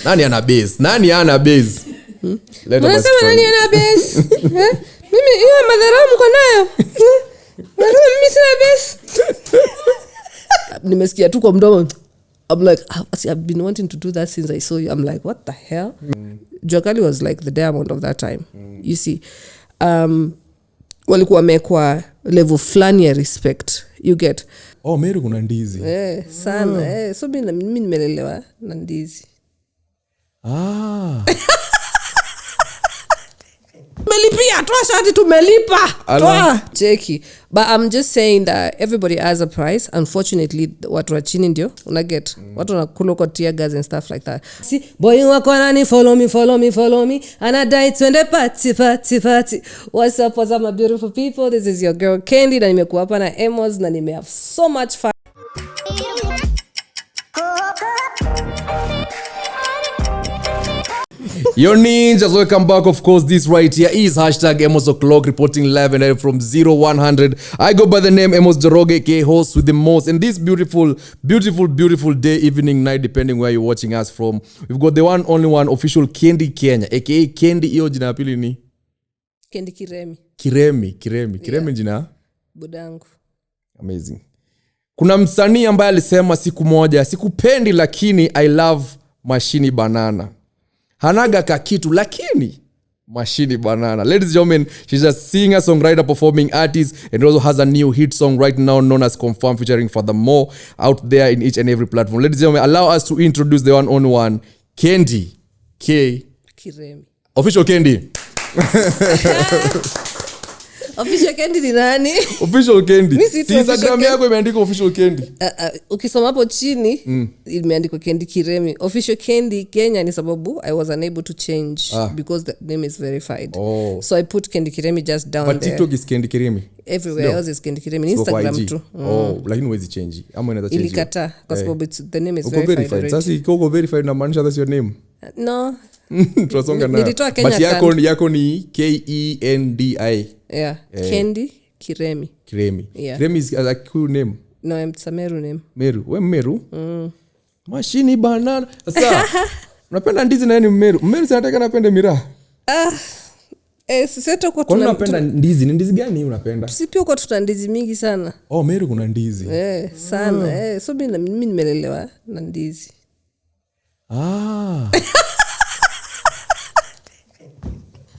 Nani ana base? Nani ana base? Munasema nani ana base? Mimi hiyo madhara mko nayo. Munasema mimi sina base. Nimesikia tu kwa mdomo. I'm like, I've been wanting to do that since I saw you. I'm like, what the hell? JuaCali was like the diamond of that time. You see, walikuwa mekwa level flani ya respect. You get? Oh, Meru kuna ndizi. Sana. So mimi nimelelewa na ndizi. Melipia, toa shati tumelipa. Toa cheki. But I'm just saying that everybody has a price. Unfortunately, watu wa chini ndio unaget. Watu wanakula kwa tear gas and stuff like that. See, boy wako nani follow me. And I die twende party. What's up my beautiful people? This is your girl Kendi na nimekuwa hapa na Emos na nime have so much fun. Yo ninjas, welcome back. Of course, this right here is #Emos Oclock reporting live and from 0100. I go by the name Emos Joroge, aka host with the most. And this beautiful day, evening, night, depending where you're watching us from. We've got the only one official Kendi Kenya, aka Kendi. Iyo jina pili ni Kendi Kiremi. Kiremi jina budangu. Amazing. Kuna msanii ambaye alisema siku moja, sikupendi lakini I love Mashini Banana. Hanaga kakitu lakini Mashini Banana. Ladies and gentlemen, she's a singer, songwriter, performing artist, and also has a new hit song right now known as Confirm, featuring Fathermo, out there in each and every platform. Ladies and gentlemen, allow us to introduce the only one, Kendi Kiremi. Official Kendi. Official Kendi ni nani? Official Kendi. Si Instagram yako imeandikwa Official Kendi. Ukisoma hapo chini imeandikwa Kendi Kiremi. Official Kendi Kenya ni sababu I was unable to change because the name is verified. So I put Kendi Kiremi just down but there. But TikTok is Kendi Kiremi. Everywhere else is Kendi Kiremi. Instagram too. Lakini huwezi change. Ama unaweza change. Ilikata kwa sababu the name is verified. Sasa iko verified na maanisha that's your name. No. Tunasonga na. But yako ni Kendi. Yeah. Kendi Kiremi. Yeah. Kiremi is a cool name. No, it's a Meru name. Meru. We Meru? Mashini Banana. Sasa, unapenda ndizi na yeye Meru. Meru sanataka napenda miraa. Sisi kwa tuna unapenda ndizi. Ni ndizi gani unapenda? Sisi pia kwa tuna ndizi mingi sana. Meru kuna ndizi. Sana. So mimi nimelelewa na ndizi.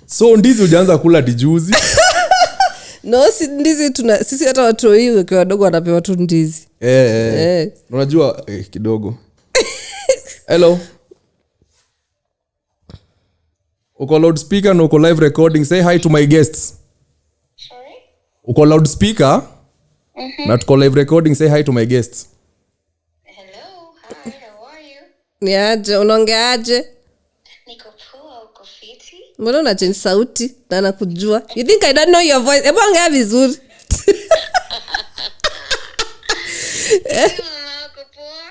So ndizi hujaanza kula dijuzi? No, si ndizi sisi hata watu hiyo kwa wadogo wanapewa tu ndizi. Unajua kidogo. Hello. Uko loudspeaker na uko live recording. Say hi to my guests. Sorry? Uko loudspeaker? Na tuko live recording. Say hi to my guests. Hello. Hi, how are you? Niaje, unaongeaje? Niko poa, uko fiti? Mbona una change sauti na nakujua? You think I don't know your voice? Hebu ongea vizuri.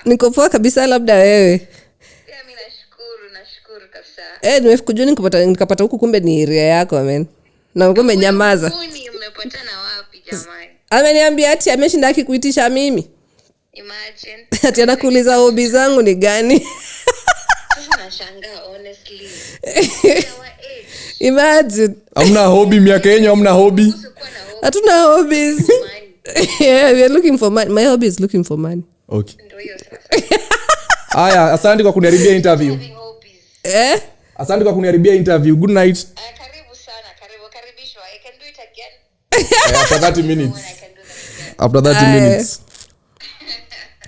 Niko poa kabisa, labda wewe. Mimi nashukuru kabisa. Nimekujua nikapata huku kumbe ni area yako man. Na kumbe nyamaza. Kuni mmepatana wapi jamani? Ameniambia ati ameshinda akikuitisha mimi. Imagine. Ati anakuuliza hobby zangu ni gani? Nashangaa honestly. Imagine. Hamna hobby miaka yenyewe, hamna hobby. Hatuna hobbies. Yeah, we are looking for money. My hobby is looking for money. Okay. Aya, asante kwa kuniharibia interview. Asante kwa kuniharibia interview. Good night. Karibu sana, karibishwa. I can do it again. After 30 minutes. After 30 minutes.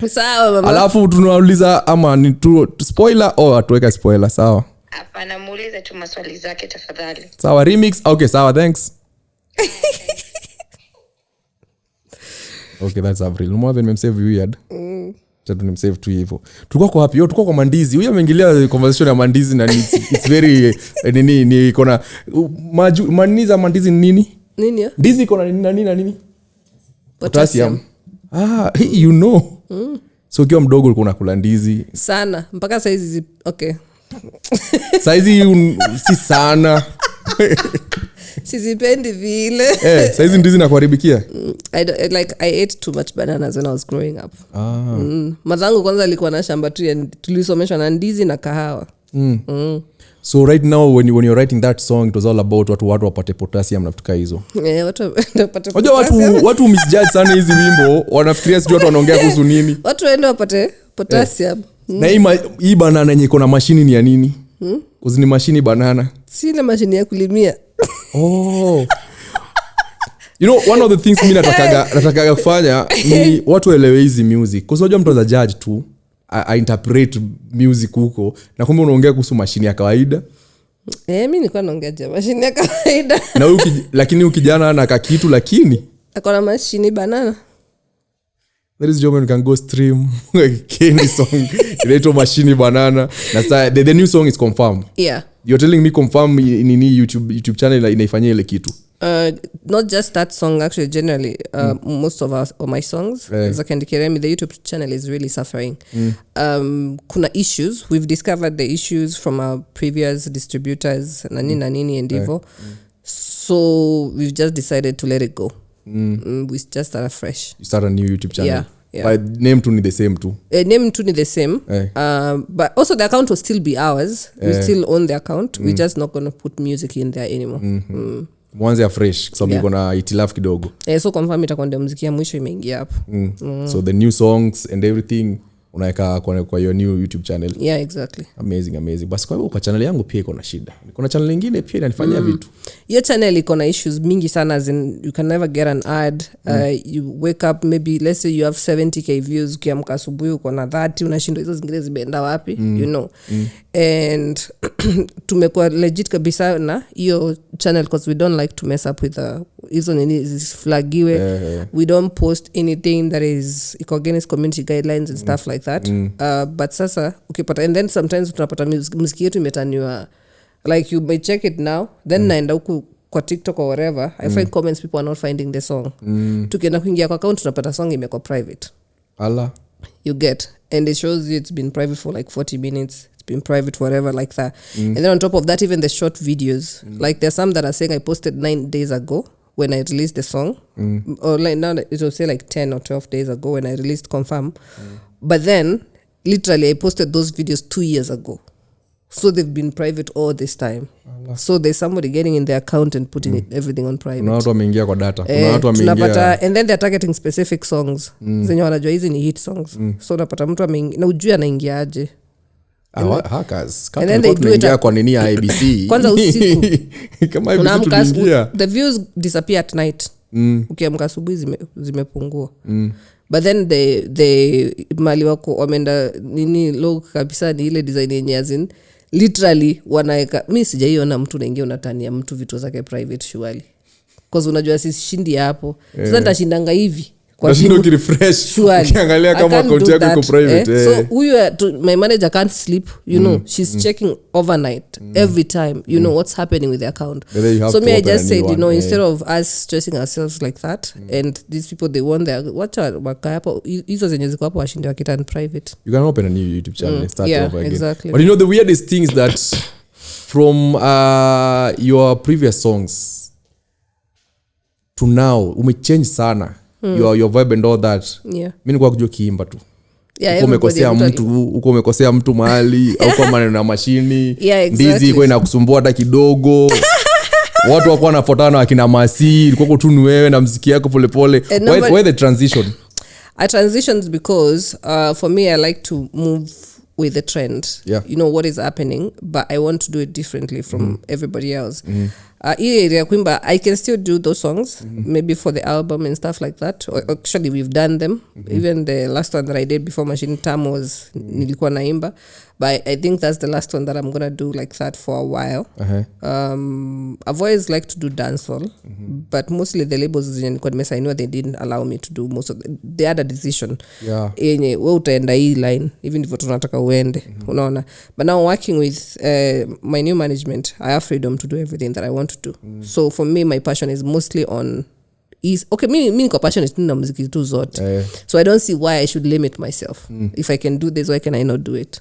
Sawa mama. Alafu tunauliza ama ni spoiler au atuweka spoiler, sawa? Hapana, muulize tu maswali zake tafadhali. Sawa, remix. Okay, sawa, thanks. Okay, that's Avril. Mwaven memsave weird. Chatu nimsave tu hivyo. Tulikuwa kwa wapi? Tulikuwa kwa mandizi. Huyu ameingilia conversation ya mandizi na it's very ni iko na maniza mandizi nini? Nini ya? Ndizi iko na nini na nini? Potassium. You know. So ukiwa mdogo ulikuwa unakula ndizi sana mpaka saizi okay. Saizi si sana. Sizipendi vile. Saizi ndizi nakuharibikia. I ate too much bananas when I was growing up. Mazangu kwanza alikuwa na shamba tu, tulisomeshwa na ndizi na kahawa. So right now when you're writing that song it was all about watu wapate potassium na vitu hizo. Watu wapate Unajua watu misjudge sana hizi wimbo, wanafikiria sijui watu wanaongea kuhusu nini. Watu waende wapate potassium. Na hii banana yenye iko na mashini ni ya nini? Ni mashini banana. Si ile mashini ya kulimia. Oh. You know, one of the things mimi natakaga kufanya ni watu waelewe hizi music. Kwa sababu mtu anaweza judge tu, I interpret music huko na kumbe unaongea kuhusu mashini ya kawaida. Mimi nilikuwa naongea je mashini ya kawaida. Na lakini ukijana na kakitu lakini akona mashini banana. Ladies and gentlemen, you can go stream Kendi song inaitwa Mashini Banana. Na the new song is confirmed. Yeah. You're telling me confirm nini YouTube channel inaifanyia ile kitu. Not just that song actually generally most of my songs za Kendi Kiremi, the YouTube channel is really suffering. Kuna issues, we've discovered the issues from our previous distributors nani and hivyo. So we've just decided to let it go. We just start fresh. You start a new YouTube channel. Yeah. But name too ni the same too. Name too ni the same. But also the account will still be ours. We still own the account. We're just not going to put music in there anymore. Mwanze fresh kwa sababu iko na itilafu kidogo. So confirm itakuwa ndio muziki ya mwisho imeingia hapo. So the new songs and everything unaweka kwa your new YouTube channel. Yeah, exactly. Amazing. Basi kwa hivyo kwa channel yangu pia iko na shida. Kuna channel nyingine pia inanifanyia vitu. Your channel iko na issues mingi sana, as in you can never get an ad. You wake up, maybe let's say you have 70k views, ukiamka asubuhi uko na 30, unashindwa hizo zingine zimeenda wapi, you know. And tumekuwa legit kabisa na hiyo channel because we don't like to mess up with hizo nini flagiwe. We don't post anything that is against community guidelines and stuff like that. But sasa ukipata, and then sometimes tunapata muziki yetu imetaniwa, like you may check it now, then naenda huku kwa TikTok or whatever, I find comments people are not finding the song. Tukienda kuingia kwa account tunapata song imekuwa private. Allah. You get, and it shows you it's been private for like 40 minutes. It's been private, whatever, like that. And then on top of that, even the short videos, like there's some that are saying I posted 9 days ago when I released the song, or like now it will say like 10 or 12 days ago when I released Confirm. But then literally I posted those videos 2 years ago. So they've been private all this time. Allah. So there's somebody getting in their account and putting everything on private. Kuna watu wameingia kwa data. Kuna watu wameingia, and then they're targeting specific songs. Zenye wanajua hizi ni hit songs. So unapata mtu ameingia na ujui anaingia aje. Hackers. And then they do it kwa nini ya ABC. Kwanza usiku. Kama ABC tuliingia. The views disappear at night. Ukiamka asubuhi zimepungua. But then they mali wako wameenda nini low kabisa ni ile design yenye azin literally wanaeka, mimi sijaiona mtu naingia unatania mtu vitu zake private surely, because unajua sisi shindi hapo. Sasa nitashindanga hivi kwa shindo ki refresh ukiangalia kama account yako iko private. So huyu my manager can't sleep, you know. She's checking overnight every time, you know, what's happening with the account. So me I just said, you know, instead of us stressing ourselves like that, and these people they want their hapo hizo zenye ziko hapo washinde wakitan private. You can open a new YouTube channel and start over again. Exactly. But you know the weirdest thing is that from your previous songs to now umechange sana. Your vibe and all that. Yeah. Mimi nilikuwa kujua kiimba tu. Yeah, uko umekosea mtu mahali au kwa maneno na mashini. Yeah, exactly. Ndizi iko inakusumbua hata kidogo. Watu wako wanafuatana akina Masi, ilikuwa tu ni wewe na muziki yako polepole. Why the transition? I transitions because for me I like to move with the trend. Yeah. You know what is happening, but I want to do it differently from everybody else. Area kwimba, I can still do those songs, maybe for the album and stuff like that. Actually we've done them. Even the last one that I did before Machine Tam was nilikuwa naimba, but I think that's the last one that I'm gonna do like that for a while. I've always liked to do dancehall, but mostly the labels nilikuwa nimesainiwa, they didn't allow me to do most of the other decision. Yeah. Yenye wewe utaenda hii line even if tunataka uende, unaona. But now working with my new management, I have freedom to do everything that I want to do. So for me my passion is mostly on mimi niko passionate na muziki tu zote. So I don't see why I should limit myself. If I can do this, why can I not do it?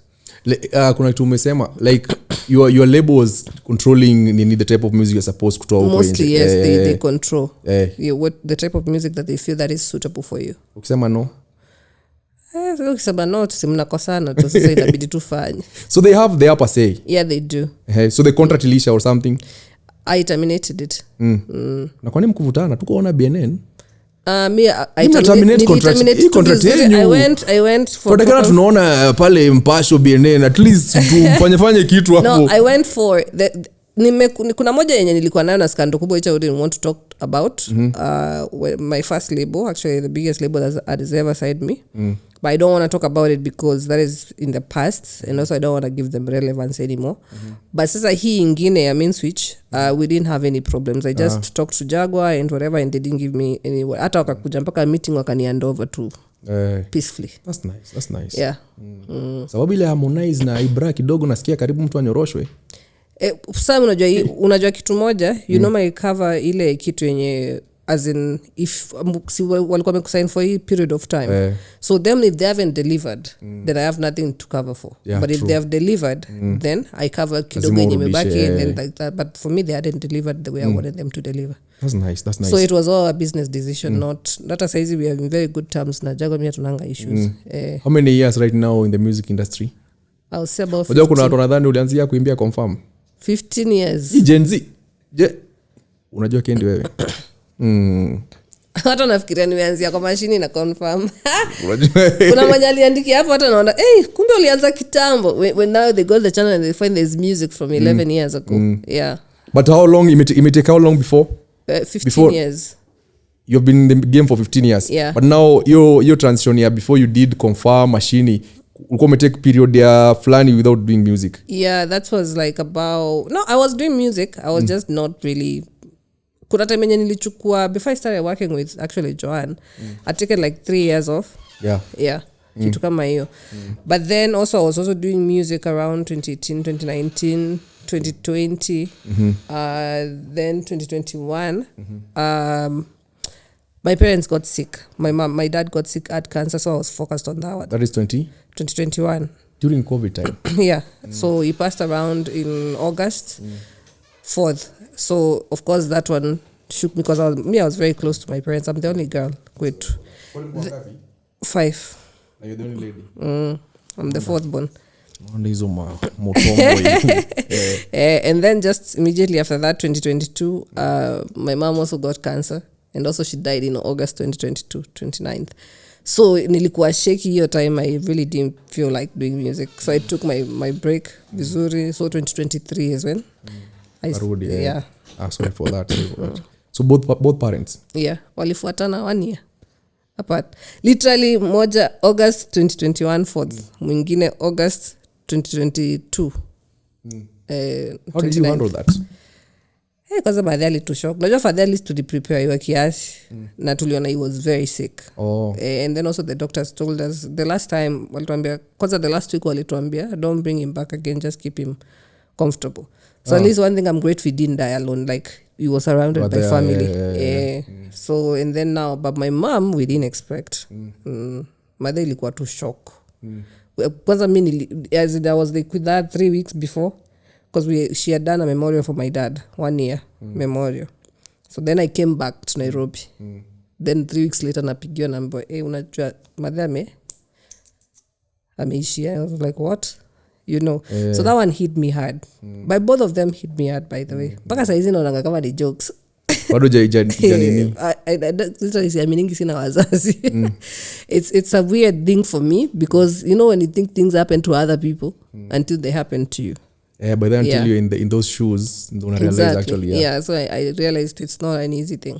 Kuna kitu umesema like your label was controlling the type of music you're supposed to toa huko. Mostly yes, they control what the type of music that they feel that is suitable for you. Ukisema no, So ukisema no tusimnakosana tu sasa inabidi tufanye. So they have the upper say. Yeah, they do. So the contract ilisha or something. I terminated it. Na kwa nini mkuvutana? Tuko ona BNN. I terminated contract. I went for Tutakana tunaona pale Mpasho BNN at least tufanye kitu hapo. No, I went for kuna moja yenye nilikuwa nayo na skando kubwa which I didn't want to talk about. My first label, actually the biggest label that has ever signed me. But I don't want to talk about it because that is in the past and also I don't want to give them relevance anymore. But sasa hii ingine main switch, we didn't have any problems. I just talked to Jaguar and whatever and they didn't give me any. Hata wakakuja mpaka meeting wakani hand over to peacefully. That's nice. Yeah. Sababu ile Harmonize na Ibra kidogo nasikia karibu mtu anyoroshwe. Sasa unajua kitu moja, you normally cover ile kitu yenye as in if walikuwa wamekusign for a period of time. So them if they haven't delivered, then I have nothing to cover for. But if they have delivered, then I cover kidogo yenye imebaki and then like that. But for me they hadn't delivered the way I wanted them to deliver. That's nice. So it was all a business decision, not as easy. We are in very good terms na Jago mia tunanga issues. How many years right now in the music industry? I'll say about 15. Unajua kuna watu nadhani ulianzia kuimbia confirm. 15 years. Gen Z. Unajua Kendi wewe? Hata nafikiria nimeanzia kwa mashini na confirm. Kuna mmoja aliandikia hapo hata naona kumbe ulianza kitambo. When now they got the channel and they find there's music from 11 years ago. Yeah. But how long it take how long before? 15 years. You've been in the game for 15 years. Yeah. But now your transition here before you did confirm mashini ulikuwa umetake period ya fulani without doing music. Yeah, that was like about I was doing music. I was just not really. Kuna time yenye nilichukua before I started working with actually Joanne. I took it like 3 years off. Yeah. Kitu kama hiyo. But then also I was also doing music around 2018, 2019, 2020. Then 2021. My parents got sick. My dad got sick, had cancer, so I was focused on that one. That is 2021. During COVID time. Yeah. So he passed around in August 4th. So of course that one shook me because I was very close to my parents. I'm the only girl. Wait. 5. Are you the only lady? I'm the fourth born. And then just immediately after that, 2022, my mom also got cancer. And also she died in August 2022, 29th. So nilikuwa shaky hiyo time. I really didn't feel like doing music. So I took my break vizuri. So 2023 is when yeah. Sorry for that. So both parents? Yeah. Walifuatana 1 year apart. Literally moja August 2021 4th. Mwingine August 2022. How did you handle that? Because Fadhali to shock. Najua Fadhali to prepare iwa kiasi. Na tuliona he was very sick. And then also the doctors told us the last time walituambia kwanza the last week walituambia don't bring him back again, just keep him comfortable. So at least one thing I'm grateful he didn't die alone, like he was surrounded by family. So and then now but my mom we didn't expect. Mother ilikuwa too shock. Kwanza mimi as I was like with that 3 weeks before because she had done a memorial for my dad 1 year memorial. So then I came back to Nairobi. Then 3 weeks later napigiwa namba unajua mother ameishia. I was like what? You know. So that one hit me hard. But both of them hit me hard by the way. Mpaka saizi naonanga kama ni jokes. Bado nini? Literally siaminingi sina wazazi. It's a weird thing for me because you know when you think things happen to other people until they happen to you. But then until you're in those shoes, don't realize actually. Yeah, so I realized it's not an easy thing.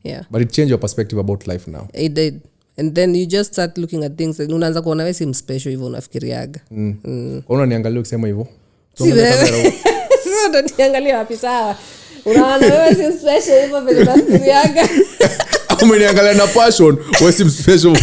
Yeah. But it changed your perspective about life now. It did. And then you just start looking at things and unaanza kuona wewe si special hivyo unafikiriaga. Unaona niangalia ukisema hivyo? Sasa ndo niangalia wapi sawa. Unaona wewe si special hivyo vile unafikiriaga. Umeniangalia na passion, wewe si special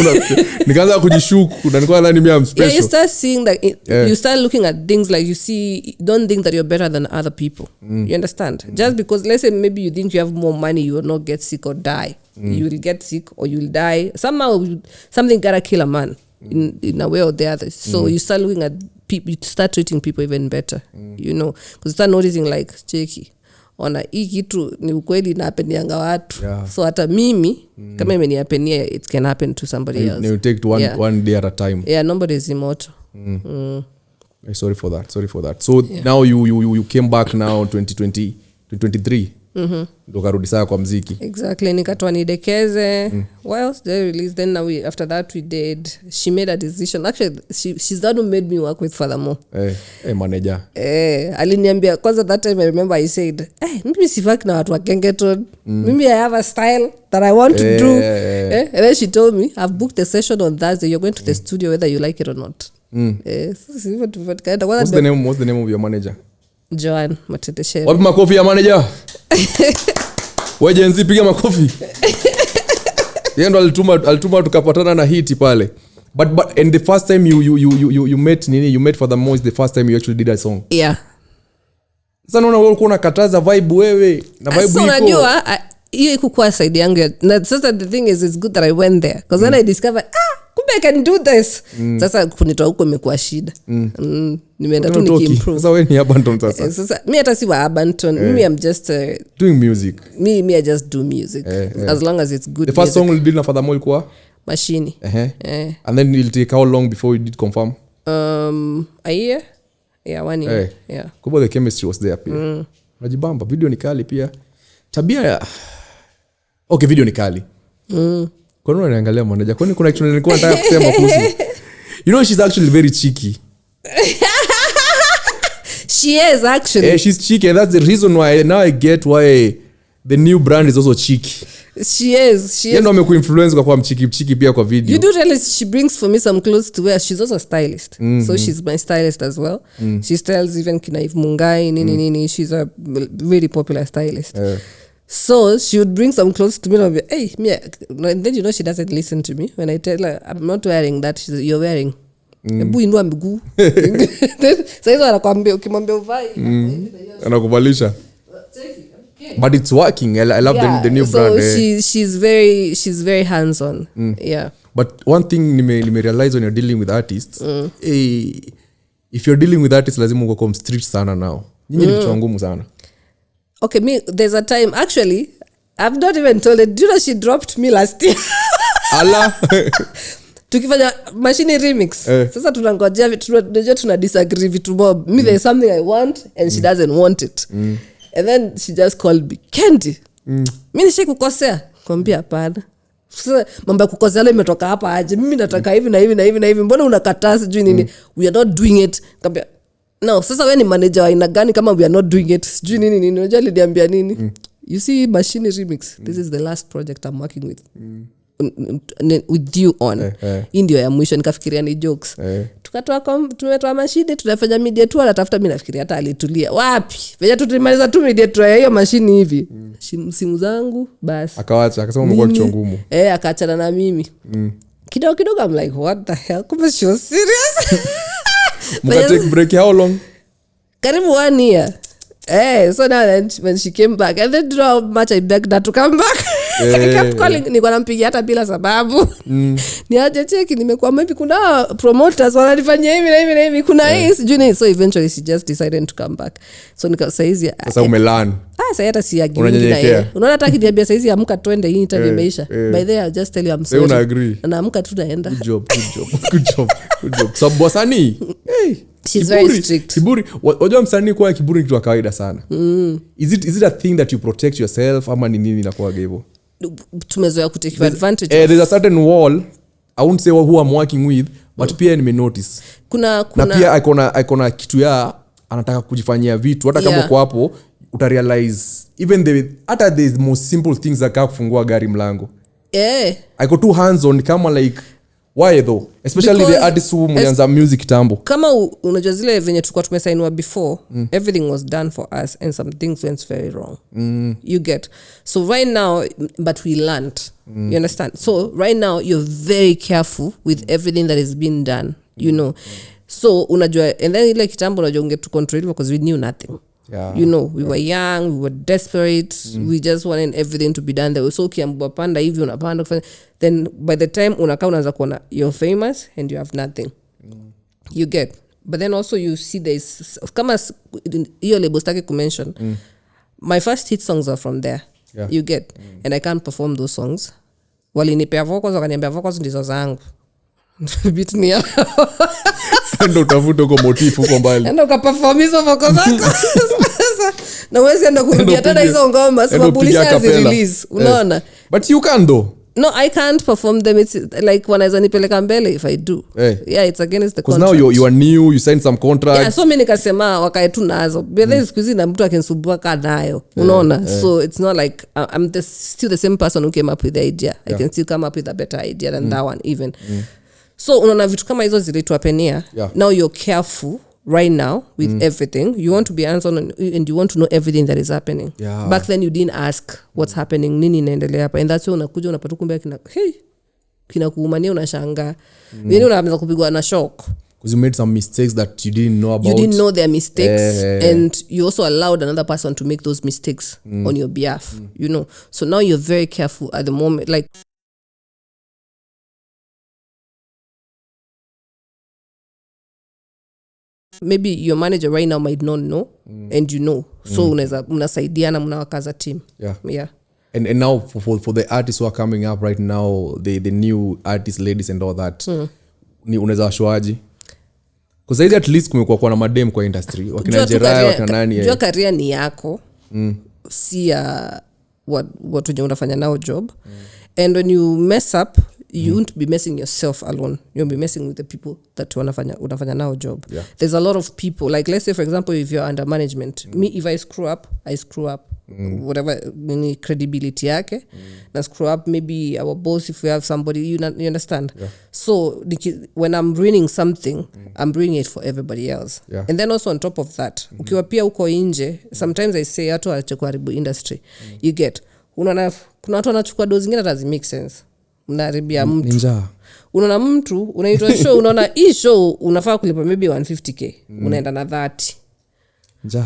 nikaanza kujishuku na nilikuwa nani mimi special. Yeah, you start seeing that you start looking at things like you see, don't think that you're better than other people. You understand? Just because let's say maybe you think you have more money, you will not get sick or die. You will get sick or you will die. Somehow something gotta kill a man in a way or the other. So you start looking at people, you start treating people even better. You know, because you start noticing like cheque. ona hii kitu ni ukweli na hapenianga watu so hata mimi kama imeniapenia it can happen to somebody else you take to one day at a time nobody is immortal sorry for that so now you came back now 2023 ndo karudi saa kwa mziki exactly nikatoa nidekeze well they released then now after that we did she made a decision actually she's the one who made me work with Fathermo manager aliniambia kwanza that time I remember I said mimi sifaki na watu wa Kengeton mimi I have a style that I want to do and then she told me I've booked the session on Thursday you're going to the studio whether you like it or not what's the name of your manager Joan Matete wapi makofi ya manager wewe piga makofi yeye ndo alituma tukapatana na hiti pale but and the first time you met Fathermoh is the first time you actually did a song sasa naona wewe uko unakataza vibe wewe na vibe iko so unajua hiyo iko kwa side yangu na sasa the thing is it's good that I went there because then I discovered kumbe I can do this sasa kunitoa huko imekuwa shida nimeenda tu nikimprove sasa wewe ni Arbantone sasa mimi hata si wa Arbantone mimi I'm just doing music me I just do music as long as it's good the first song you did na Fathermoh ilikuwa Mashini and then it'll take how long before you did confirm a year 1 year kumbe the chemistry was there pia najibamba video ni kali pia tabia okay video ni kali kwa nini unaangalia manager kwani kuna kitu nilikuwa nataka kusema kuhusu you know she's actually very cheeky she is actually she's cheeky and that's the reason why now I get why the new brand is also cheeky she is ndo amekuinfluence kwa kuwa mchiki pia kwa video you do realize she brings for me some clothes to wear she's also a stylist so she's my stylist as well she styles even kina Eve Mungai nini she's a very popular stylist so she would bring some clothes to me and be hey me and then you know she doesn't listen to me when I tell her I'm not wearing that she's you're wearing ebu inua miguu sasa hizo anakuambia ukimwambia uvai anakuvalisha but it's working I love the new brand so she's very hands on but one thing nime realize when you're dealing with artists if you're dealing with artists lazima uko come street sana now nyinyi ni kitu ngumu sana okay me there's a time actually I've not even told it do you know she dropped me last year ala tukifanya Mashini remix sasa tunangojea tunajua tuna disagree vitu mob me there's something I want and she doesn't want it and then she just called me Kendi mimi nishikukosea kwambia hapana sasa mambo ya kukosea leo imetoka hapa aje mimi nataka hivi na hivi na hivi na hivi mbona unakataa sijui nini we are not doing it kwambia no sasa wewe ni manager wa aina gani kama we are not doing it sijui nini unajua aliambia nini you see Mashini remix this is the last project I'm working with with you on ndio ya mwisho nikafikiria ni jokes tumetoa Mashini tunafanya media tour natafuta mimi nafikiria hata alitulia wapi venye tulimaliza tu media tour ya hiyo Mashini hivi simu zangu basi akaacha akasema umekuwa kichwa ngumu akaachana na mimi kidogo I'm like what the hell kumbe she was serious mka take break how long karibu 1 year so now then when she came back and then how much I begged her to come back I kept calling nilikuwa nampigia hata bila sababu niaje cheki nimekuwa maybe kuna promoters wananifanyia hivi na hivi na hivi kuna hii sijui so eventually she just decided to come back so nikasaizi sasa umelan sasa hata si agree na yeye unaona hata kiniambia saizi amka twende hii interview imeisha by the way I'll just tell you I'm sorry una agree na amka tu naenda good job so bosani she's very strict kiburi unajua msanii kwa kiburi kitu kawaida sana is it a thing that you protect yourself ama ni nini inakuwa hivyo tumezoea kutake advantage there's a certain wall I won't say who I'm working with but pia nime notice kuna na pia icona kitu ya anataka kujifanyia vitu hata kama uko hapo uta realize even hata the most simple things that kufungua gari mlango I got two hands on kama like why though especially because the artists who mlianza music tambo kama unajua zile venye tulikuwa tumesainiwa before everything was done for us and some things went very wrong you get so right now but we learned you understand so right now you're very careful with everything that is being done you know so unajua and then ile kitambo unajua ungetu control because we knew nothing you know we were young we were desperate we just wanted everything to be done there so ukiambua panda hivi unapanda then by the time unakaa unaanza kuona you're famous and you have nothing you get but then also you see there's kama hiyo label staki kumention my first hit songs are from there. Yeah. You get and I can't perform those songs. Walinipea vocals wakaniambia vocals ndizo zangu. Beat ni yao. Ndo utafuta uko motifu kwa mbali. Ndo ukaperform hizo vocals zako. Na wewe enda kurudia tena hizo ngoma sababu ulishazi release. Unaona? But you can though. No, I can't perform them. It's like when I nipeleka mbele if I do. Yeah, it's against the contract. Because now you are new, you signed some contracts. Yeah, so mimi nikasema wakae tu nazo. But then squeeze na mtu akinisumbua nayo. Unaona? So it's not like I'm still the same person who came up with the idea. I can still come up with a better idea than that one even. So unaona vitu kama hizo zilituapenia. Now you're careful right now with everything. You want to be hands-on and you want to know everything that is happening. Back then you didn't ask what's happening, nini inaendelea hapa, and that's why unakuja unapata kumbe kina kuumania unashangaa. Yaani unaanza kupigwa na shock because you made some mistakes that you didn't know about. You didn't know their mistakes and you also allowed another person to make those mistakes on your behalf, you know. So now you're very careful at the moment, like maybe your manager right now might not know and you know, so mnasaidiana mnawakaza team. Yeah. And now for the artists who are coming up right now, the new artists, ladies and all that, ni unaweza washwaji because either at least kumekuwa kwa na madem kwa industry wakina Jerai wakina nani jua career ni yako si ya what unafanya nao job and when you mess up you won't be messing yourself alone. You'll be messing with the people that unafanya now job. There's a lot of people, like let's say for example if you're under management, me if I screw up whatever any credibility yake na screw up maybe our boss if we have somebody you understand. So when I'm ruining something I'm ruining it for everybody else. And then also on top of that ukiwa pia uko nje, sometimes I say hatu achakuharibu industry. You get unaona kuna watu wanachukua dozi zingine that doesn't make sense. Mnaribia mtu unaona mtu unaitwa show unaona hii show unafaa kulipa maybe 150k unaenda na 30.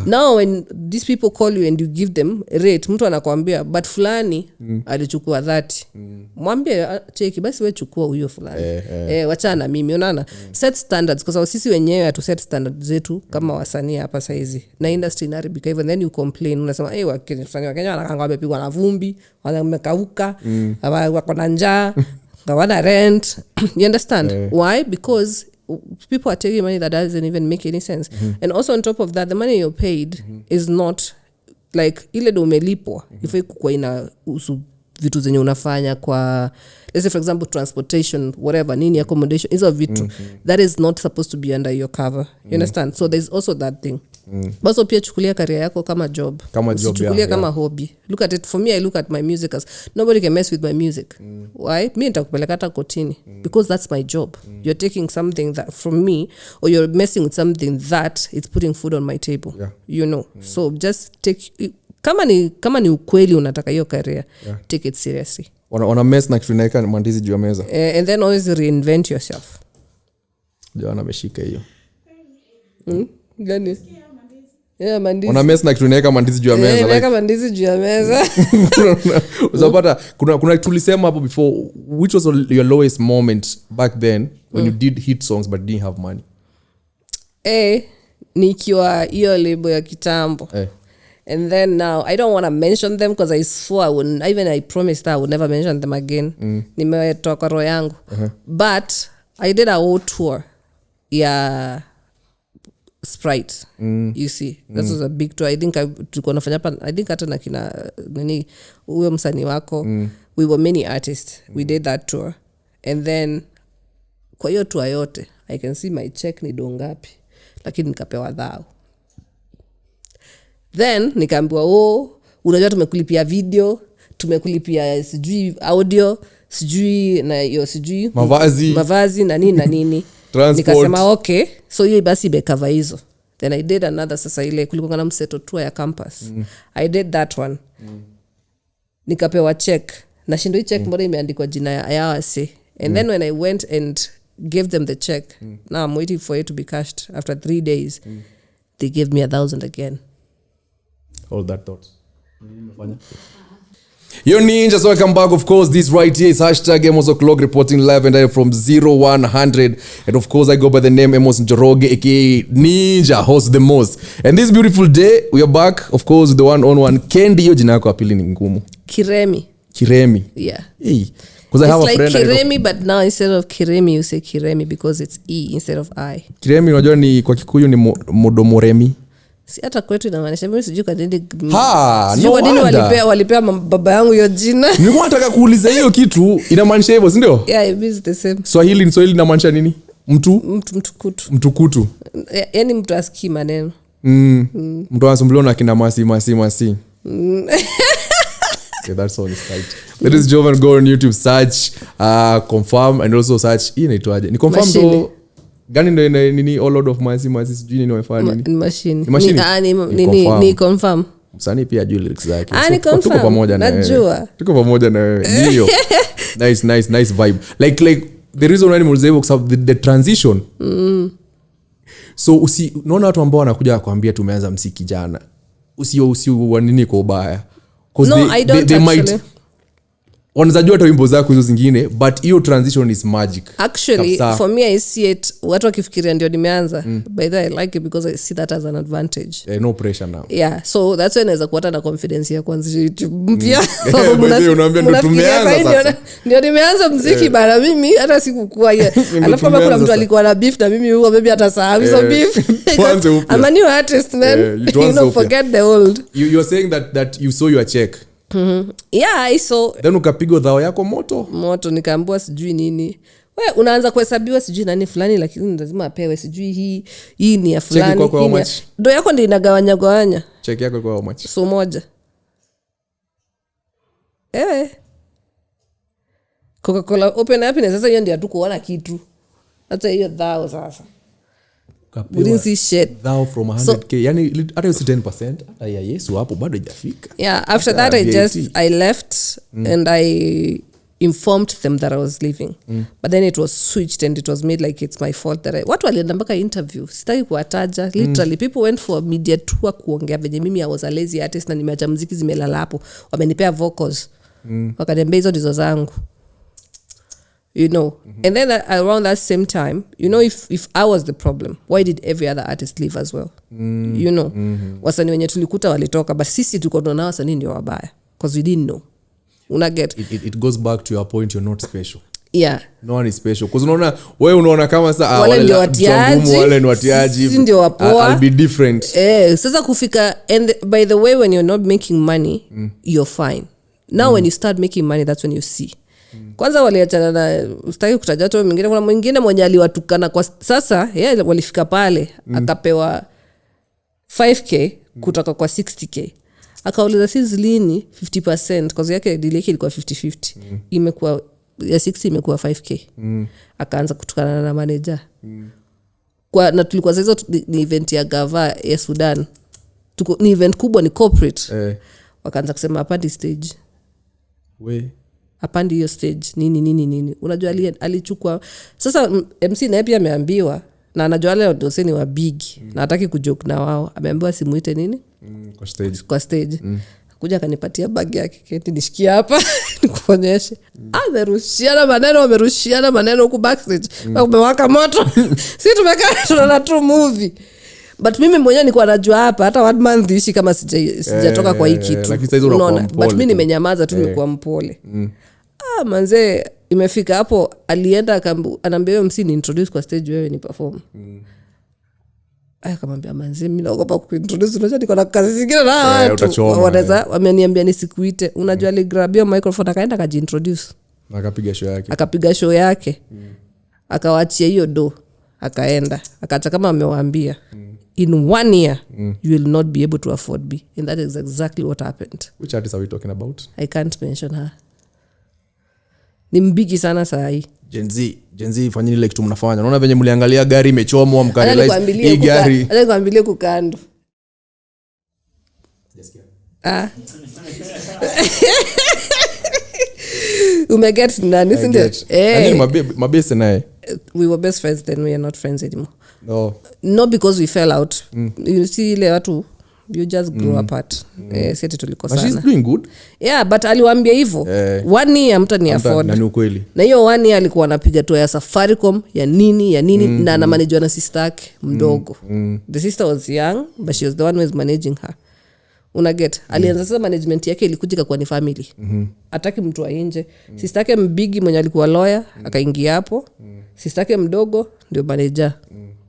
Now when these people call you and you give them rate, mtu anakuambia but fulani alichukua 30. Mwambie cheki basi wewe chukua huyo fulani. Wacha na mimi unaona. Set standards kwa sababu sisi wenyewe hatu set standards zetu kama wasanii hapa saizi. Na industry inaribika even then you complain unasema wasanii wa Kenya wanakanga wamepigwa na vumbi, wamekauka, wako na njaa, hawana rent. You understand? Why? Because people are taking money that doesn't even make any sense. And also on top of that, the money you're paid is not like ile do umelipwa if kwa ina vitu zenye unafanya kwa let's say for example transportation whatever nini accommodation is a vitu that is not supposed to be under your cover. You understand? So there's also that thing. Baso pia chukulia career yako kama job. Chukulia kama hobby. Look at it. For me I look at my music as nobody can mess with my music. Why? Mimi nitakupeleka hata kotini because that's my job. You're taking something that from me or you're messing with something that it's putting food on my table. You know. So just take kama ni ukweli unataka hiyo career, take it seriously. Wana mess na kitu inaika mandizi juu ya meza. And then always reinvent yourself. Jana ameshika hiyo. Gani? Yeah, mandizi. Wana mess na kitu inaika mandizi juu ya meza. Like mandizi juu ya meza. Uzapata kuna tulisema hapo before, which was your lowest moment back then when you did hit songs but didn't have money? Nikiwa hiyo label ya kitambo. And then now I don't want to mention them because I swore I wouldn't, even I promised I would never mention them again. Nimetoa kwa roho yangu. But I did a whole tour. Yeah. Sprite. You see. That was a big tour. I think tulikuwa nafanya hapa, I think hata na kina nani huyo msanii wako. We were many artists. We did that tour. And then kwa hiyo tour yote I can see my check ni dongapi. Lakini nikapewa dhao. Then nikaambiwa unajua tumekulipia video, tumekulipia sijui audio, sijui na hiyo sijui mavazi na nini na nini. Nikasema okay, so hiyo basi bekava hizo. Then I did another sasa ile kulikuwa na mseto tour ya campus. I did that one. Nikapewa check. Na shindo hii check mbona imeandikwa jina ya Ayawase. And then when I went and gave them the check, now I'm waiting for it to be cashed after 3 days. They gave me 1,000 again. All that thoughts. Yo ninja, so welcome back. Of course, this right here is hashtag Emos Oclock reporting live and direct from 0100. And of course, I go by the name Emos Njoroge, aka Ninja, host the most. And this beautiful day, we are back, of course, with the one-on-one. Kendi, yo jina yako apili ni ngumu. Kiremi. Yeah. Hey. Because I have like a friend. Kiremi, but now instead of Kiremi, you say Kiremi because it's E instead of I. Kiremi, unajua ni kwa Kikuyu ni modomoremi. Si hata kwetu inamaanisha mimi sijui kwa nini. No kwa nini walipea baba yangu hiyo jina. Nilikuwa nataka kuuliza hiyo kitu inamaanisha hivyo, si ndio? Yeah, it means the same. Swahili inamaanisha nini? Mtukutu. Yaani mtu asikii maneno. Mtu anasumbuliwa na kina masi. Okay, that's all is right. That is Jovan. Go on YouTube, search confirm and also search inaitwaje? Ni confirm to gani ndo nini all out of masi sijui nini wamefanya nini? Machine. Ni confirm. Msanii pia ajui lyrics zake. Tuko pamoja na wewe. Tuko pamoja na wewe. Ndio. Nice vibe. Like the reason why nimeuliza kwa sababu the transition. So unaona watu ambao wanakuja kuambia tumeanza muziki jana. Usio nini kwa ubaya. No, I don't actually. Wanazajua hata wimbo zako hizo zingine, but hiyo transition is magic. Actually, for me I see it, watu wakifikiria ndio nimeanza. By the way, I like it because I see that as an advantage. No pressure now. Yeah, so that's when naweza kuwa na confidence ya kuanzisha YouTube mpya. Unaambia ndio tumeanza sasa. Ndio nimeanza muziki bana mimi hata sikukua yeye. Alafu kama kuna mtu alikuwa na beef na mimi huwa maybe atasahau hizo beef. I'm a new artist, man. You don't forget the old. You're saying that you saw your check. Yeah, I saw. Then ukapigwa dhao yako moto nikaambiwa sijui nini. Wewe unaanza kuhesabiwa sijui nani fulani lakini lazima apewe sijui hii ni ya fulani. Ndio yako ndio inagawanya. Check yako kwa how much? So moja. Coca-Cola open up na sasa hiyo ndio hatukuona kitu. Hata hiyo dhao sasa. We didn't see shit. Thou from 100k. Yani hata usi 10%. Hata ya Yesu hapo bado hajafika. Yeah, after that I left and I informed them that I was leaving. But then it was switched and it was made like it's my fault that watu walienda mpaka interview. Sitaki kuwataja. Literally people went for a media tour kuongea venye mimi I was a lazy artist na nimeacha muziki zimelala hapo. Wamenipea vocals. Wakaniambia hizo ndizo zangu. You know, and then around that same time, you know, if I was the problem, why did every other artist leave as well? You know, wasanii wenye tulikuta walitoka, but sisi tuko na wasanii ndio wabaya because we didn't know. Una get it goes back to your point, you're not special. Yeah, no one is special because unaona kama sasa wale ndio watiaji, wale ni watiaji, sisi ndio wapoa. I'll be different. Sasa kufika, and by the way, when you're not making money, you're fine. Now when you start making money, that's when you see. Kwanza waliachana na ustaki kutaja watu mwingine, kuna mwingine mwenye aliwatukana kwa sasa yeye walifika pale akapewa 5k kutoka kwa 60k. Akauliza sisi lini 50% cause yake deal yake ilikuwa 50-50. Imekuwa ya 60 imekuwa 5k. Akaanza kutukana na manager. Kwa na tulikuwa hizo ni event ya gava ya Sudan. Ni event kubwa, ni corporate. Wakaanza kusema hapa stage. Apandi hiyo stage nini unajua alichukua sasa MC na pia ameambiwa na anajua wale ndio seni wa big na hataki kujoke na wao, ameambiwa simuite nini kwa stage kuja akanipatia bag yake keti nishikia hapa nikuonyeshe wamerushiana maneno huko backstage kumewaka moto si tumekaa tunaona tu movie. But mimi mwenyewe nilikuwa najua hapa hata 1 month ishi kama sijatoka kwa hii kitu. Unaona, but mimi nimenyamaza tu, nimekuwa mpole. Manze imefika hapo alienda anaambia yeye msini introduce kwa stage wewe ni perform. Akamwambia manze mimi naogopa kuintroduce, unajua niko na kazi zingine na watu. Wanaweza wameniambia nisikuite. Unajua ali grab your microphone akaenda akajiintroduce. Akapiga show yake. Akawaachia hiyo do. Akaenda. Akaacha kama amewaambia. In 1 year, you will not be able to afford me. And that is exactly what happened. Which artist are we talking about? I can't mention her. Ni mbigi sana saa hii. Gen Z fanyeni like kitu mnafanya. Unaona venye mliangalia gari imechomwa mkarealize hii gari. Hata kuambilia kukando. Umeget nani sindio? Mabese naye. We were best friends then, we are not friends anymore. No. Not because we fell out. You see ile watu you just grow apart sisi tulikosana. She's doing good. Yeah, but aliwaambia hivyo 1 year mtani afford. Na ni ukweli. Na hiyo 1 year alikuwa anapiga tu ya Safaricom ya nini na manage na sister yake mdogo. The sister was young but she was the one who was managing her. Unaget alianza sasa management yake ilikujika kwa ni family. Hataki mtu wa nje. Sister yake mbigi mwenye alikuwa lawyer akaingia hapo. Sister yake mdogo ndio manager.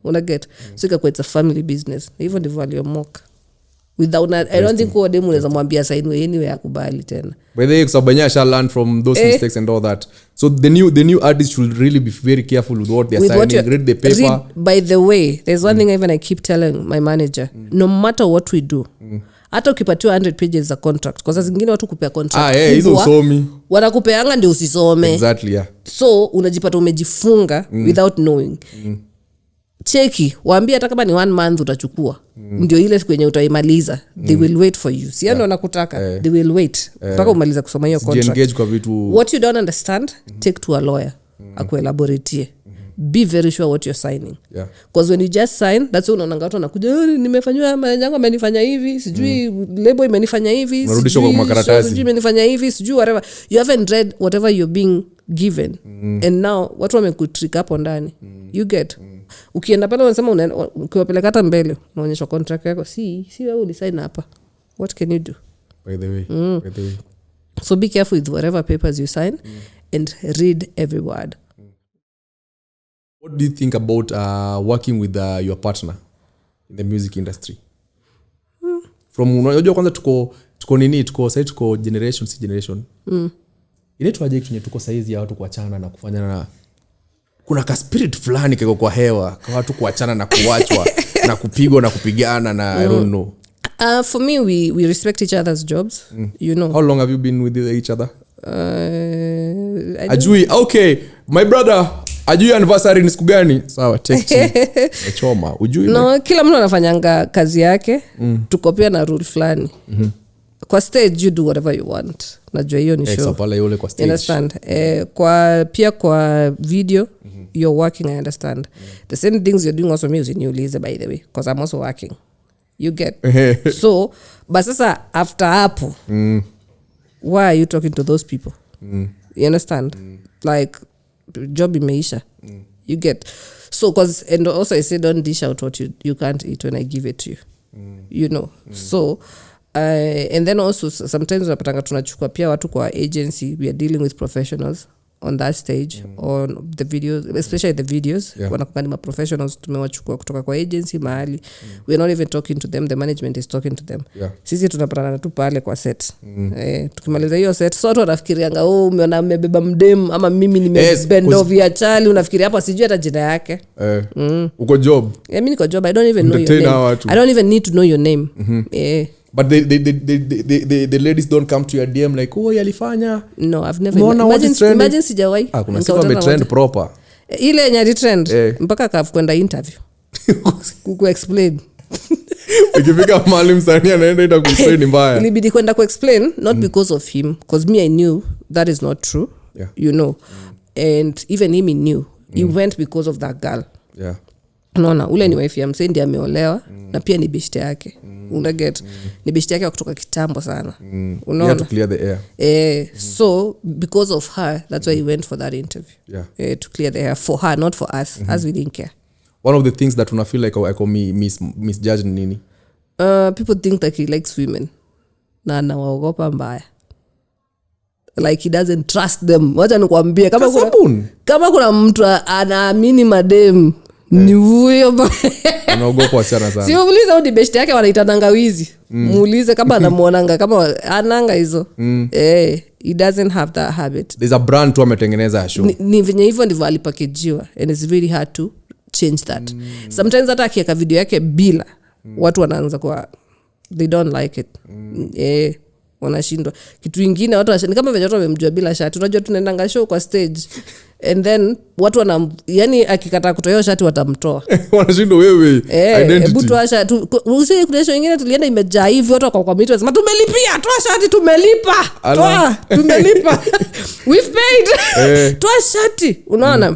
Unaget so ikakuwa it's a family business. Hivyo ndivyo aliomoka. Without I don't think kwa demu unaweza mwambia sign anyway akubali tena. By the way kusabanya shall learn from those mistakes and all that. So the new artists should really be very careful with what they're signing. Read the paper. By the way, there's one thing even I keep telling my manager. No matter what we do. Hata ukipatiwa 100 pages za contract kwa sababu zingine watu kupea contract hizo usomi wanakupeanga ndio usisome. Exactly, yeah. So unajipata umejifunga without knowing. Cheki waambie hata kama ni 1 month utachukua ndio ile siku yenye utaimaliza they will wait for you. Si ndio nakutaka they will wait mpaka umaliza kusoma hiyo contract. Engage kwa vitu what you don't understand take to a lawyer akuelaborate. Be very sure what you're signing. Yeah. Because when you just sign, that's when unaona watu wanakuja nimefanywa manyango amenifanya hivi, sijui label imenifanya hivi, sijui makaratasi, sijui imenifanya hivi, sijui whatever. You haven't read whatever you're being given. And now watu wamekutrick hapo ndani. You get. Ukienda pale unasema ukiwapeleka hata mbele, unaonyesha contract yako, si wewe ulisign hapa. What can you do? By the way. So be careful with whatever papers you sign and read every word. What do you think about working with your partner in the music industry? From unajua kwanza tuko sasa tuko generation. Inaitwaje kitu tuko saizi ya watu kuachana na kufanya na kuna ka spirit fulani kiko kwa hewa kwa watu kuachana na kuachwa na kupigwa na kupigana na I don't know. For me we respect each other's jobs. You know. How long have you been with each other? Ajui okay my brother ajui anniversary ni siku gani? Sawa text. Choma ujui. No kila mtu anafanyanga kazi yake. Tuko pia na rule fulani. Kwa stage you do whatever you want. Najua hiyo ni show. Pale yule kwa stage. Understand? Kwa video you're working, I understand. The same things you're doing also music niulize by the way because I'm also working. You get. So but sasa after hapo why are you talking to those people? You understand? Like job imeisha. You get. So cause and also I say don't dish out what you can't eat when I give it to you. You know. So and then also sometimes unapatanga tunachukua pia watu kwa agency. We are dealing with professionals on that stage on the videos, especially the videos. Wanakuwa ni professionals tumewachukua kutoka kwa agency mahali. We are not even talking to them, the management is talking to them. Sisi tunapatana tu pale kwa set. Tukimaliza hiyo set so watu wanafikirianga umeona mmebeba mdem ama mimi nimebend off ya chali unafikiria hapa sijui hata jina yake. Uko job. Mimi niko job, I don't even know your name. I don't even need to know your name. But the ladies don't come to your DM like yalifanya. No, I've never imagine sijawahi. Kuna sifa umetrend proper. Ile nyari trend mpaka kwenda interview. Ku explain. Ukifika mahali msanii anaenda itakuexplain mbaya. Ilibidi kwenda ku explain not because of him because me I knew that is not true. You know. And even him knew. He went because of that girl. Unaona ule ni wife ya msendi ameolewa na pia ni beshte yake. Unaget ni beshte yake kutoka kitambo sana. Unaona. You have to clear the air. So because of her that's why he went for that interview. To clear the air for her, not for us. As we didn't care. One of the things that una feel like I call me misjudged nini? People think that he likes women. Na anawaogopa mbaya. Like he doesn't trust them. Wacha nikwambie kama kuna mtu anaamini madem ni huyo anaogopa wasichana sana. Si muulize au beshte yake wanaitananga wizi. Muulize kama anamuonanga kama ananga hizo. He doesn't have that habit. There's a brand tu ametengeneza show. Ni venye hivyo ndivyo alipakejiwa and it's really hard to change that. Sometimes hata akiweka video yake bila watu wanaanza kwa they don't like it. Wanashindwa. Kitu kingine watu ni kama venye watu wamemjua bila shati. Unajua tunaendanga show kwa stage. and then watu yani akikataa kutoa hiyo shati watamtoa. Wanashindo wewe identity. Hebu toa shati. Usiye kuna show nyingine tulienda imejaa hivi watu kwa mito wasema tumelipia, toa shati tumelipa. Toa, tumelipa. We've paid. Toa shati. Unaona?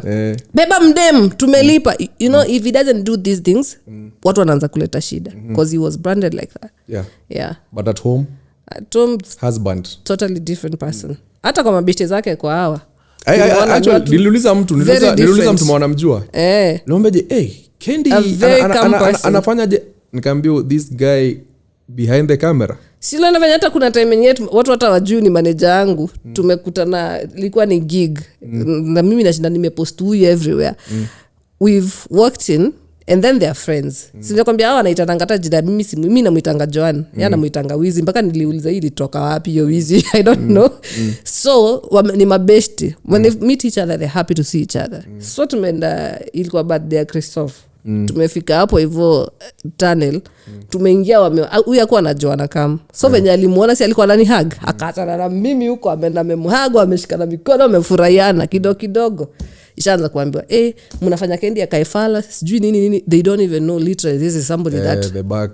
Beba mdem tumelipa. You know, if he doesn't do these things, watu wanaanza kuleta shida because he was branded like that. Yeah. But at home husband totally different person. Hata kwa mabishte zake kwa hawa. Actually niliuliza mtu mwana mjua. Niombeje Kendi anafanyaje? Nikamwambia this guy behind the camera. Sila nafanya hata kuna time yetu watu hata wajui ni manager yangu. Tumekutana ilikuwa ni gig. Na mimi nashinda nimepost huyu everywhere. We've walked in and then they are friends. Sinakwambia hawa anaitana hata jina mimi namuitanga Joan. Yeye anamuitanga Wizi mpaka niliuliza hili toka wapi hiyo Wizi. I don't know. So ni mabeshti. When they meet each other they're happy to see each other. So tumeenda ilikuwa birthday ya Christoph. Tumefika hapo hivyo tunnel. Tumeingia huyu alikuwa anajua na kama. So venye alimuona si alikuwa anani hug. Akatana na mimi huko ameenda amemhug ameshikana mikono amefurahiana kidogo. Ishaanza kuambiwa mnafanya Kendi akaifala sijui nini they don't even know literally this is somebody that the back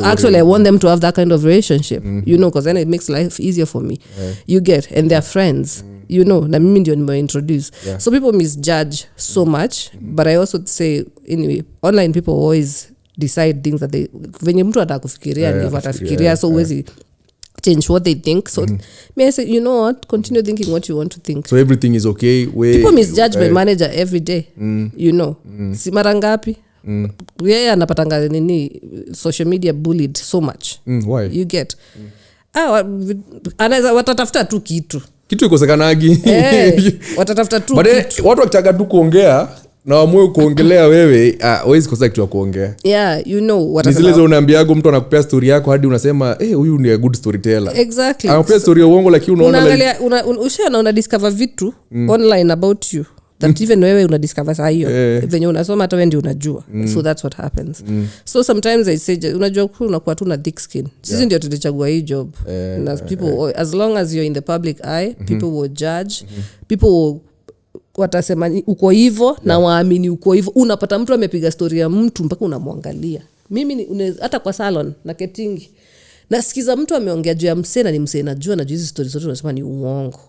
actually I want them to have that kind of relationship. You know, because then it makes life easier for me. You get, and they're friends. You know, na mimi ndio nimeintroduce. So people misjudge so much, but I also say anyway online people always decide things that they venye mtu atakufikiria ndivyo atafikiria, so uwezi change what they think. So may I say, you know what, continue thinking what you want to think. So everything is okay. People misjudge my manager every day. You know, si mara ngapi yeye anapatanga nini social media bullied so much. Why? You get anaweza watatafuta tu kitu ikosekanagi. Watatafuta tu kitu. Watu wakitaka tu kuongea na wamwe kuongelea wewe hawezi kosa kitu ya kuongea. You know what zile zo unaambiago mtu anakupea story yako hadi unasema huyu ni a good storyteller. Exactly. Anakupea story ya uongo lakini unaona una discover vitu online about you that even wewe una discover saa hiyo venye unasoma hata wewe ndio unajua. So that's what happens. So sometimes I say unajua unakuwa tu na thick skin. Sisi ndio tulichagua hii job. Na people as long as you're in the public eye, people will judge. People will watasema uko hivyo na waamini uko hivyo. Unapata mtu amepiga story ya mtu mpaka unamwangalia. Mimi hata kwa salon na ketingi nasikiza mtu ameongea juu ya msena ni msena najua hizo stories zote unasema ni uongo.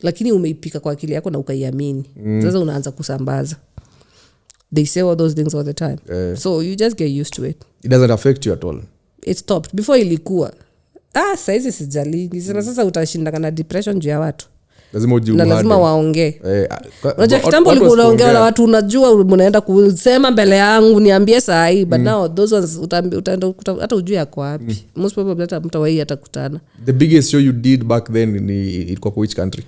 Lakini umeipika kwa akili yako na ukaiamini. Sasa unaanza kusambaza. They say all those things all the time. So you just get used to it. It doesn't affect you at all. It stopped. Before ilikuwa saizi sijali. Sasa utashinda na depression juu ya watu. Lazima waongee. Unajua kitambo ulikuwa unaongea na watu unajua unaenda kusema mbele yangu niambie saa hii, but now those ones utaenda hata ujue yako wapi. Most probably hata mtawai atakutana. The biggest show you did back then ilikuwa kwa which country?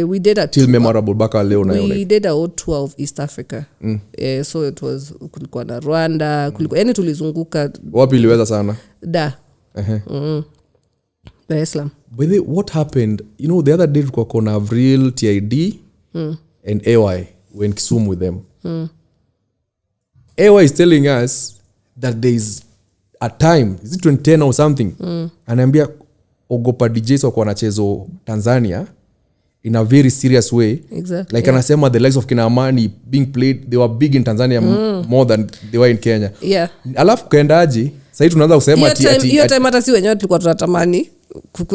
We did a till memorable back leo na yule. We did a whole tour of East Africa. So it was kulikuwa na Rwanda, kulikuwa yani tulizunguka. Wapi iliweza sana? Dar es Salaam. By the way, what happened? You know, the other day tulikuwa kona Avril, TID and AY when Kisumu with them. AY is telling us that there is a time, is it 2010 or something? Anaambia ogopa DJs wako wanachezo Tanzania in a very serious way. Exactly. Like anasema the likes of Kina Amani being played, they were big in Tanzania more than they were in Kenya. Alafu kaendaje? Sasa tunaanza kusema hiyo time hata si wenyewe tulikuwa tunatamani.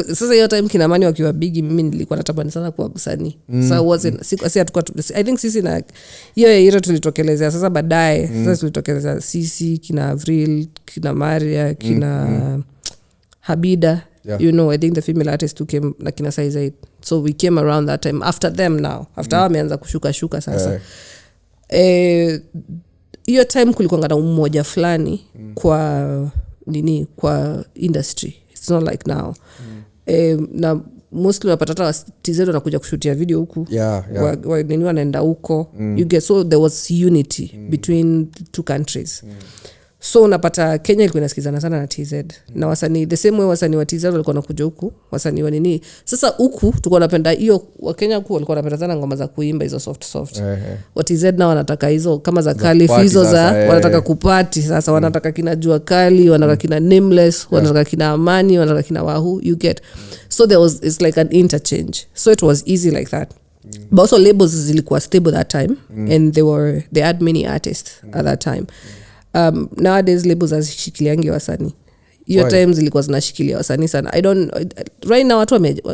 Sasa hiyo time Kina Amani wakiwa big mimi nilikuwa natamani sana kuwa msanii. So wasn't I think sisi na hiyo tulitokelezea sasa baadaye. Sasa tulitokelezea sisi Kina Avril, Kina Maria, Kina Habida. You know, I think the female artists who came na Kina Size. So we came around that time after them now. After wameanza kushuka sasa. Hiyo time kulikuwa na umoja fulani kwa industry. It's not like now. Na mostly unapata TZ wanakuja kushutia video huku. Nini wanaenda huko. You get, so there was unity between two countries. So unapata Kenya ilikuwa inasikizana sana na TZ. Na wasanii the same way wasanii wa TZ walikuwa wanakuja huku, wasanii wa nini. Sasa huku tulikuwa tunapenda hiyo wa Kenya huku walikuwa wanapenda sana ngoma za kuimba hizo soft. Wa TZ na wanataka hizo kama za Calif hizo za wanataka kupati sasa wanataka kina JuaCali, wanataka kina Nameless, wanataka kina Amani, wanataka kina Wahu, you get. So it's like an interchange. So it was easy like that. but also labels zilikuwa stable that time and they had many artists at that time. Nowadays labels hazishikiliangi wasanii. Hiyo time zilikuwa zinashikilia wasanii sana. Right now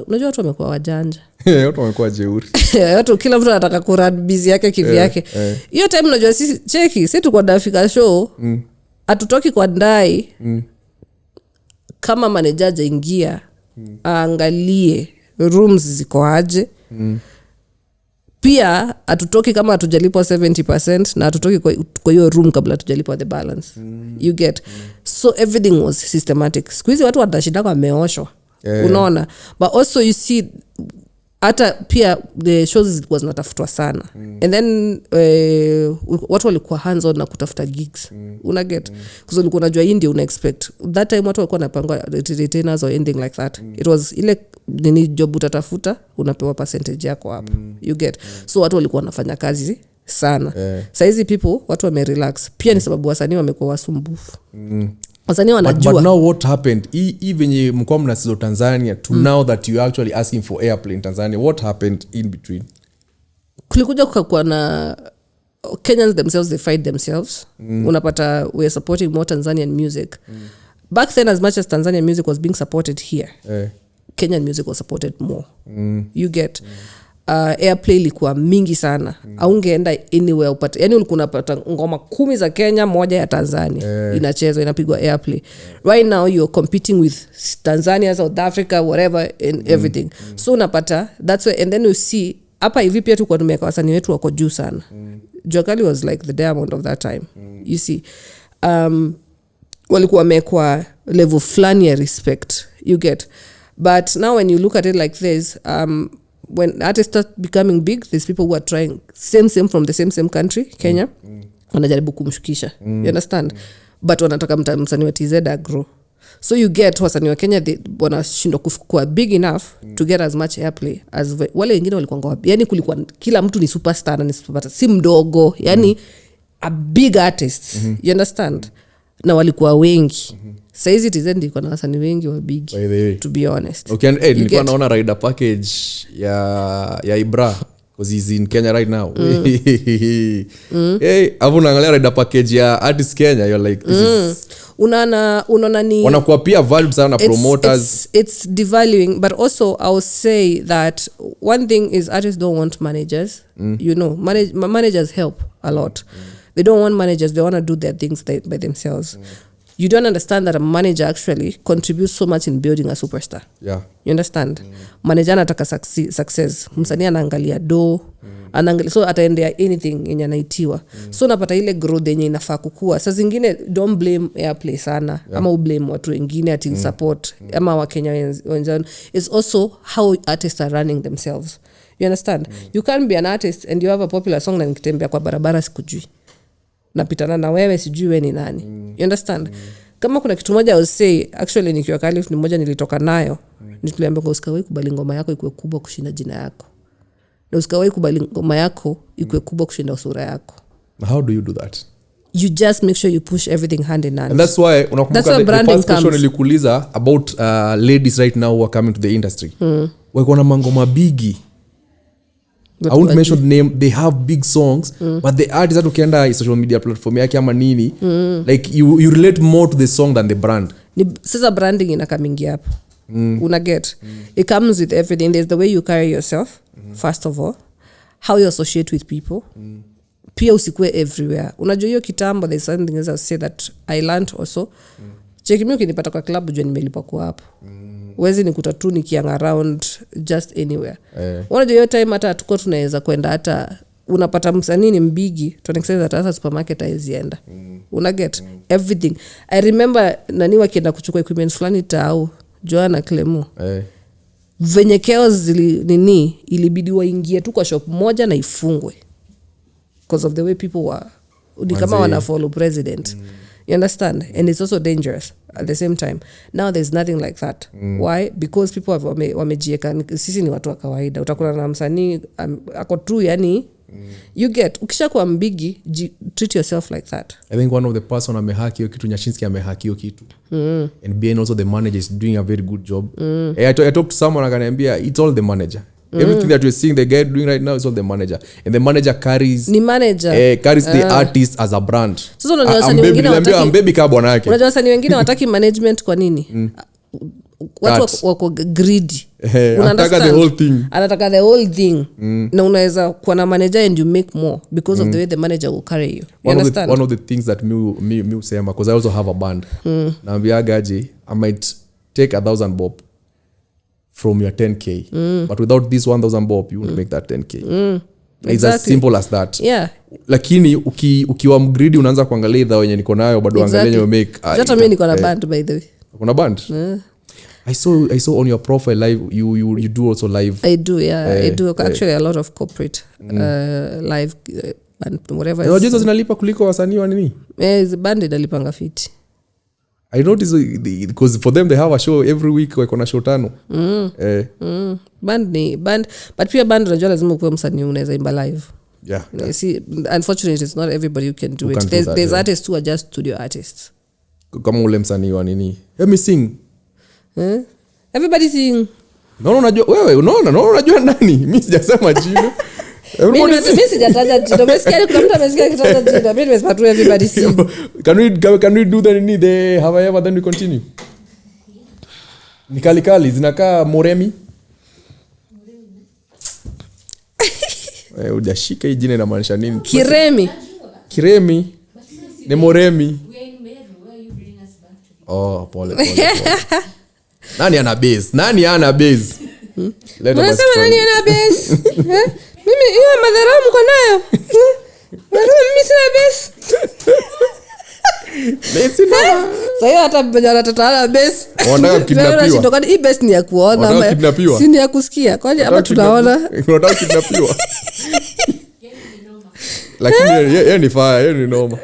unajua watu wamekuwa wajanja. Watu wamekuwa jeuri. Watu kila mtu anataka kurun busy yake kivyake. Hiyo time unajua sisi cheki, sisi tuko Africa show. Hatutoki kwa ndai. Kama manager jaingia aangalie rooms ziko aje. Pia hatutoki kama hatujalipwa 70% na hatutoki kwa hiyo room kabla hatujalipwa the balance. You get. So everything was systematic. Squeeze watu watashinda kwa meosho. Unaona? But also you see hata pia the shows was natafutwa sana. And then watu walikuwa hands on na kutafuta gigs. Una get. Because ulikuwa unajua India una expect. That time watu walikuwa wanapanga retainers or anything like that. It was ile nini job utatafuta unapewa percentage yako hapo. You get. So watu walikuwa wanafanya kazi sana. Saizi people watu wamerelax. Pia ni sababu wasanii wamekuwa wasumbufu. Wasanii wanajua. But now what happened? Even mko mnasizo Tanzania to now that you actually asking for airplay in Tanzania, what happened in between? Kulikuja kwa na Kenyans themselves, they fight themselves. Unapata we are supporting more Tanzanian music. Back then, as much as Tanzanian music was being supported here, Kenyan music was supported more. You get. Airplay ilikuwa mingi sana. Aungeenda anywhere upate. Yani ulikuwa unapata ngoma 10 za Kenya, moja ya Tanzania. Inachezwa, inapigwa airplay. Right now you're competing with Tanzania, South Africa, whatever and everything. So unapata, that's why, and then you see hapa hivi pia tu kwa tumeka wasanii wetu wako juu sana. JuaCali was like the diamond of that time. You see. Walikuwa wamekwa level flani ya respect. You get. But now when you look at it like this, when artists start becoming big, there's people who are trying same from the same country, Kenya. Wanajaribu kumshukisha. You understand? But wanataka msanii wa Tdat grow. So you get wasanii wa Kenya wanashindwa kuwa big enough to get as much airplay as wale wengine walikuwa ngapi. Yani kulikuwa kila mtu ni superstar na ni superstar, si mdogo. Yani a big artist. You understand? Na walikuwa wengi. Saizi Tdat iko na wasanii wengi wa big, to be honest. Okay, and nilikuwa naona rider package ya Ibra because he's in Kenya right now. Hey, avu naangalia rider package ya artist Kenya, you're like this is unaona ni wanakuwa pia valued sana na promoters. It's devaluing, but also I will say that one thing is artists don't want managers. You know, managers help a lot. They don't want managers, they want to do their things by themselves. You don't understand that a manager actually contributes so much in building a superstar. Yeah. You understand? Manager anataka success. Msanii anaangalia do. Anaangalia, so ataendea anything yenye anaitiwa. So unapata ile growth yenye inafaa kukua. Saa zingine don't blame airplay sana. Ama ublame watu wengine ati support. Ama Wakenya wenzao. It's also how artists are running themselves. You understand? You can't be an artist and you have a popular song na nikitembea kwa barabara sikujui. Napitana na wewe sijui wewe ni nani. You understand? Kama kuna kitu moja I will say, actually nikiwa Calif ni moja nilitoka nayo. Nituliambia usikawahi kubali ngoma yako ikuwe kubwa kushinda jina yako. Na usikawahi kubali ngoma yako ikuwe kubwa kushinda sura yako. How do you do that? You just make sure you push everything hand in hand. And that's why unakumbuka the first question nilikuuliza about ladies right now who are coming to the industry. Wako na mangoma bigi. I won't mention the name. They have big songs, but the artists that ukienda social media platform yake ama nini, like you relate more to the song than the brand. Sasa branding inakamingia hapo. Una get. It comes with everything. There's the way you carry yourself, first of all, how you associate with people. Pia usikue everywhere. Unajua hiyo kitambo, there's something else I say that I learned also. Check me ukinipata kwa club jua nimelipa kwa hapo. Wezi nikuta tu nikiang around just anywhere. Unajua hiyo time hata tuko tunaweza kwenda hata unapata msanii ni mbigi, tunaexchange hata supermarket haizienda. Una get everything. I remember nani wakienda kuchukua equipment fulani tao, Joanna Clemo. Venye chaos nini ilibidi waingie tu kwa shop moja na ifungwe. Because of the way people were kama wana follow president. You understand? And it's also dangerous at the same time. Now there's nothing like that. Why? Because people have wamejieka sisi ni watu wa kawaida. Utakula na msanii ako true yani you get ukisha kwa mbigi treat yourself like that. I think one of the person amehaki hiyo kitu, Nyashinski amehaki hiyo kitu. And being also the manager is doing a very good job. I talked to someone akaniambia it's all the manager. Everything that you're seeing the guy doing right now is all the manager, and the manager carries the artist as a brand. Sasa unajua wasanii wengine I'm baby ka bwana yake. Unajua wasanii wengine wataki management kwa nini? Watu wako greedy. Anataka the whole thing. Anataka the whole thing. Na unaweza kuwa na manager and you make more because of the way the manager will carry you. You understand? One of the things that me usema, because I also have a band. Naambia gaji, I might take 1,000 bob from your 10k, but without this 1,000 bob you won't make that 10k. It's as simple as that. Yeah. Lakini ukiwa mgreedy unaanza kuangalia idha wenye niko nayo bado angalia you make. Hata mimi niko na band by the way. Kuna band? I saw on your profile live you do also live. I do, yeah. I do actually a lot of corporate live and whatever. Unajua zinalipa kuliko wasanii wa nini? The band inalipanga fiti. I notice because for them they have a show every week, wako na show 5. Band but pia band unajua lazima ukuwe msanii unaweza imba live. Yeah. You see, unfortunately it's not everybody who can do it. There's artists who are just studio artists. Kama ule msanii wa nini? Let me sing. Everybody sing. No, unajua wewe unajua nani? Mimi sijasema jina. Mimi sijataja jina. Umesikia kuna mtu amesikia kitaja jina. Mimi nimesema tu everybody sing. Can we do that in the have I ever, then we continue? Ni kali zinakaa moremi. Ujashika hii jina inamaanisha nini? Kiremi. Ni moremi. Oh, pole. Nani ana base? Unasema nani ana base? Mimi hiyo madhara mko nayo. Unasema mimi sina base. Base na. Sasa hata vijana tatala base. Wanataka kidnapiwa. Unataka hii base ni ya kuona ama si ni ya kusikia? Kwani hapa tunaona. Unataka kidnapiwa. Lakini yeye ni fire, yeye ni noma.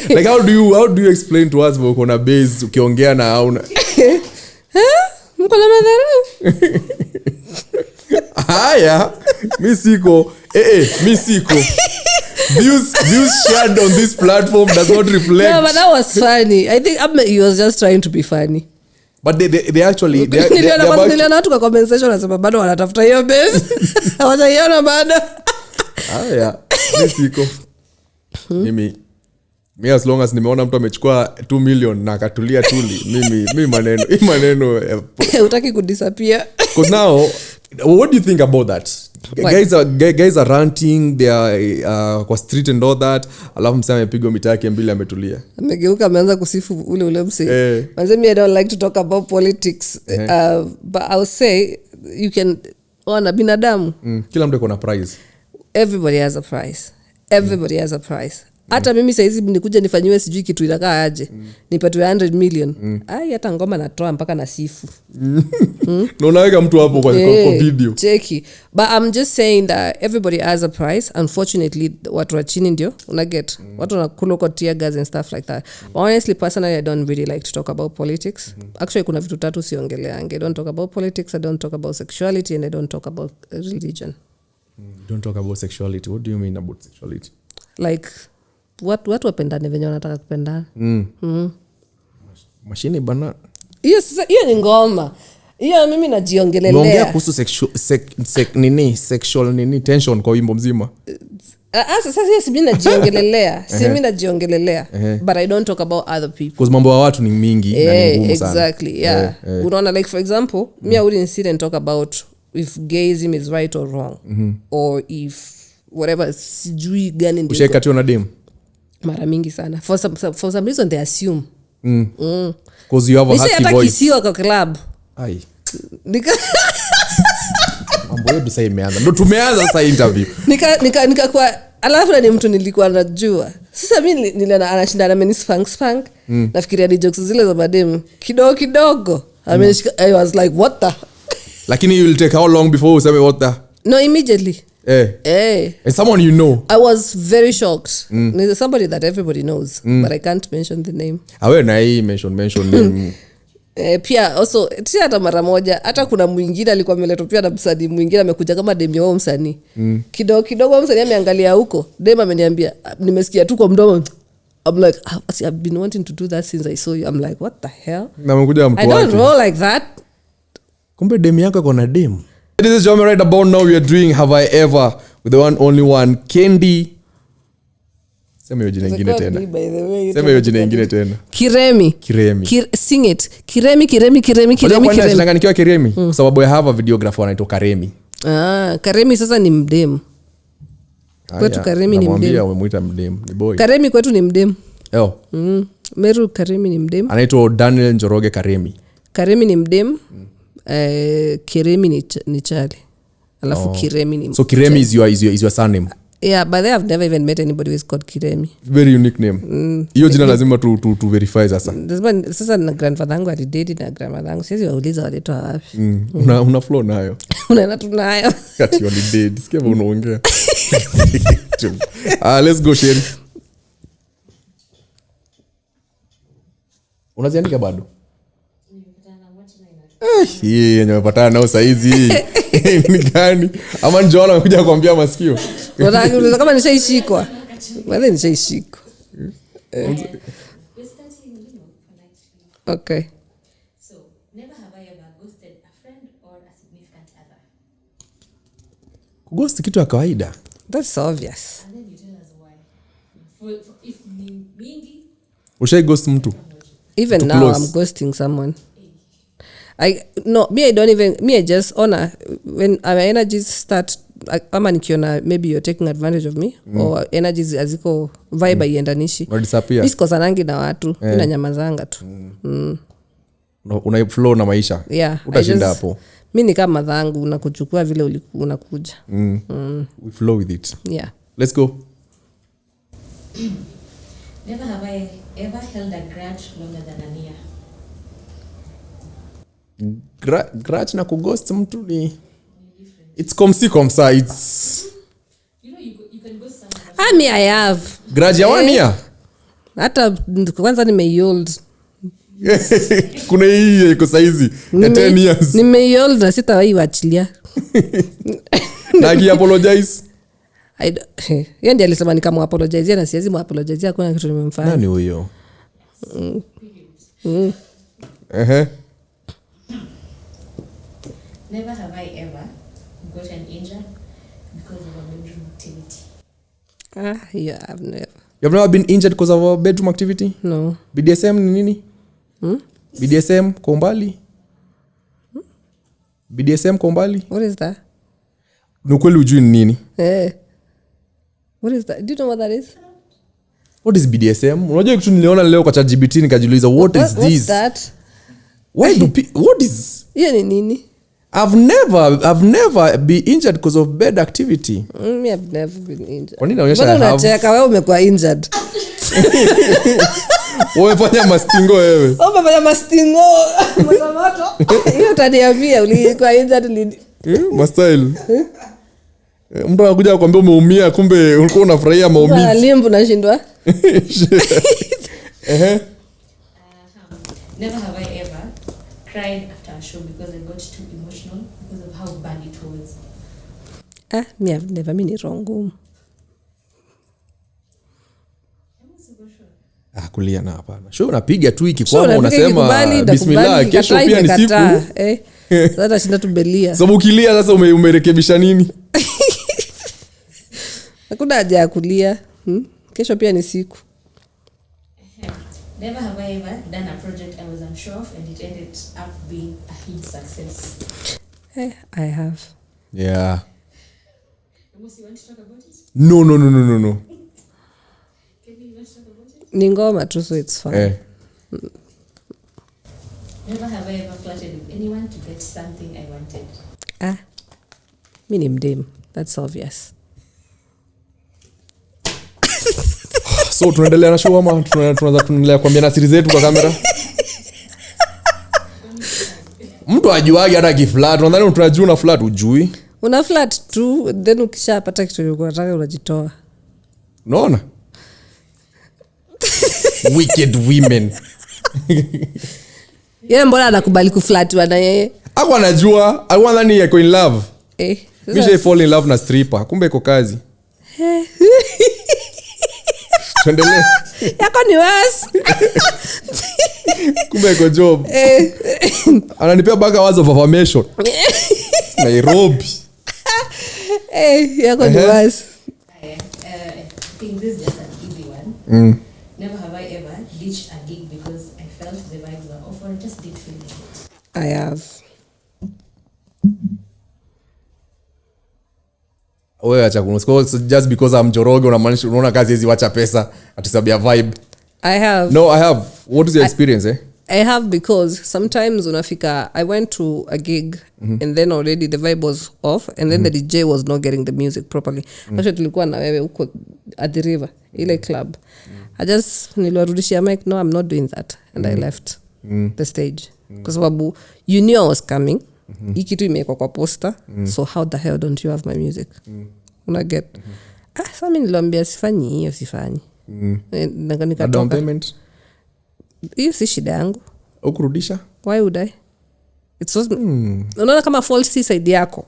Like how do you explain to us uko na base ukiongea na hauna? Mko na madhara? Haya, mimi siko. Views shared on this platform does not reflect. No, but that was funny. I think he was just trying to be funny. But they actually niliona watu kwa comment section wanasema bado wanatafuta hiyo base. Hawajaiona bado. Haya, mimi siko. Mimi as long as nimeona mtu amechukua 2 million na akatulia tuli, mimi maneno utaki kudisappear. Because now what do you think about that? Guys are ranting, they are kwa street and all that. Alafu msema amepigwa mita yake mbili ametulia. Amegeuka ameanza kusifu ule mse. Manze I don't like to talk about politics. But I'll say you can ona binadamu. Kila mtu kuna price. Everybody has a price. Hata mimi saizi nikuja nifanyiwe sijui kitu inakaa aje. Nipatiwe 100 million. Hata ngoma natoa mpaka na sifu. Na unaweka mtu hapo kwa video. Cheque. But I'm just saying that everybody has a price. Unfortunately watu wa chini ndio unaget. Watu wanakula kwa tear gas and stuff like that. But honestly, personally I don't really like to talk about politics. Actually kuna vitu tatu siongeleange. I don't talk about politics, I don't talk about sexuality, and I don't talk about religion. You don't talk about sexuality. What do you mean about sexuality? Like watu wapendane venye wanataka kupendana. Mashini Banana. Hiyo ni ngoma. Hiyo mimi najiongelelea. Unaongea kuhusu sexual tension kwa wimbo mzima. Sasa mimi najiongelelea. But I don't talk about other people. Because mambo ya watu ni mingi na ni ngumu sana. Exactly, yeah. Unaona, like for example, me I wouldn't sit and talk about if gayism is right or wrong. Or if whatever sijui gani ndio. Ushekatiwa na dem? Mara mingi sana. For some reason they assume. Because you have a husky voice. Kisiwa kwa club. Ai. Mambo yetu sasa imeanza. Ndio tumeanza sasa interview. Nika kwa alafu ni mtu nilikuwa najua. Sasa mimi niliona anashinda na meni spank. Nafikiria ni jokes zile za mademu. Kidogo. I was like what the. Lakini you will take how long before you say what the? No, immediately. And someone you know. I was very shocked. There's somebody that everybody knows, but I can't mention the name. Awe na hii mention name. Pia also si hata mara moja, hata kuna mwingine alikuwa ameletwa pia na msanii mwingine amekuja kama demi wao msanii. Kidogo msanii ameangalia huko. Dem ameniambia nimesikia tu kwa mdomo. I'm like I've been wanting to do that since I saw you. I'm like what the hell? Na mkuja mtu wake. I don't roll like that. Kumbe demi yako iko na dem. Ladies and gentlemen, right about now we are doing Have I Ever with the one only one Kendi. Sema hiyo jina ingine tena. Sema hiyo jina ingine tena. Kiremi. Sing it. Kiremi. Nachanganyikiwa Kiremi kwa sababu I have a videographer anaitwa Karemi. Karemi sasa ni mdem. Kwetu Karemi ni mdem. Namwambia umemuita mdem, ni boy. Karemi kwetu ni mdem. Meru Karemi ni mdem. Anaitwa Daniel Njoroge Karemi. Karemi ni mdem. Kiremi ni chali. Alafu Kiremi ni. So Kiremi is your surname. Yeah, but I've never even met anybody who is called Kiremi. Very unique name. Hiyo jina lazima to verify sasa. Sasa na grandfather wangu alidate na grandmother wangu. Siwezi wauliza walitoa wapi. Una flow nayo. Unaenda tunayo. Kati walidate. Sikia unaongea. Let's go Sherry. Unaziandika bado? Yeye nimepatana nao saizi. Ni gani? Ama njoo anakuja kuambia masikio. Unataka kama nishaishikwa. Wale nishaishikwa. Okay. So, never have I ever ghosted a friend or a significant other. Ghost kitu ya kawaida. That's obvious. And then you tell us why. If ni mingi, Ushai ghost mtu? Even now close. I'm ghosting someone. I just honor when our energies start ama nikiona maybe you're taking advantage of me or energies aziko vibe iendanishi. Disappear. Miskosanangi na watu, ina nyamazanga tu. Una flow na maisha. Yeah. Utashinda hapo. Mimi ni kama madhangu unakuchukua vile unakuja. We flow with it. Yeah. Let's go. never have I ever held a grudge longer than a year. Grudge na kughost mtu ni it's comme ça, it's You know you can ghost someone. Me I have grudge ya 1 year. Hata kwanza nimeyold. Kuna hii iko saizi ya 10 years. Nimeyold na sitawahi waachilia. Na ki apologize. Yeye ndiye alisema nikamapologize na siwezi muapologize, hakuna kitu nimemfanya. Nani huyo? Never have I ever gotten injured because of a bedroom activity. Yeah, I've never. You have never been injured because of a bedroom activity? No. BDSM ni nini? BDSM kwa umbali? BDSM kwa umbali? What is that? Ni kweli ujui ni nini? What is that? Do you know what that is? What is BDSM? Unajua kitu niliona leo kwa ChatGPT nikajiuliza what is this? What's that? Why do what is? Hiyo ni nini? I've never been injured because of bed activity. Me I've never been injured. Kwa nini naonyesha I have? Unacheka wewe umekuwa injured. Umefanya mastingo wewe. Umefanya mastingo. Moto. Hiyo taniambia ulikuwa injured lini? Mastyle. Mtu anakuja kukwambia umeumia kumbe ulikuwa unafurahia maumivu. Bwana limbu nashindwa. Never have I ever cried after a show because I got too emotional because of how bad it was. Me I've never been wrong. Kulia na hapana. Show unapiga tu ikikwama unasema ikikubali, bismillah kesho pia ni siku. Sasa shinda tubelia. Sababu ukilia sasa umerekebisha nini? Hakuna haja ya kulia. Kesho pia ni siku. Never have I ever done a project I was unsure of and it ended up being a huge success. I have. Yeah. Emos, you want to talk about it? No. Kenny, you want to talk about it? Ni ngoma tu, so it's fine. Never have I ever flirted with anyone to get something I wanted. Mi ni mdem. That's obvious. So tunaendelea na show ama tunaendelea kuambia na siri zetu kwa kamera? Mtu ajuage hata kiflat, unadhani tunajua na flat ujui? Una flat tu, then ukishapata kitu unataka unajitoa. Unaona? Wicked women. Yeye mbona anakubali kuflatiwa na yeye? Hapo anajua, I want nani yako in love. Misha fall in love na stripper, kumbe iko kazi. Tuendelee. Yako ni worse. Kumbe iko job. Ananipea baga words of affirmation. Nairobi. Yako ni worse. I think this is just an easy one. Never have I ever ditched a gig because I felt the vibes were off or I just didn't feel like it. I have. Wewe acha kunusko just because I'm Joroge unamaanisha unaona kazi hizi wacha pesa atusabia vibe. I have. No, I have. What is your experience I have because sometimes unafika I went to a gig and then already the vibe was off and then the DJ was not getting the music properly. Actually tulikuwa na wewe huko at the river ile club. I just niliwarudishia mic, no I'm not doing that and I left the stage kwa sababu you knew I was coming. Hii kitu imewekwa kwa poster, so how the hell don't you have my music? Una get. Sasa mimi niliambia sifanyi hiyo sifanyi. Nikatoka. Down payment. Hiyo si shida yangu. Ukurudisha? Why would I? It's just unaona kama fault si side yako.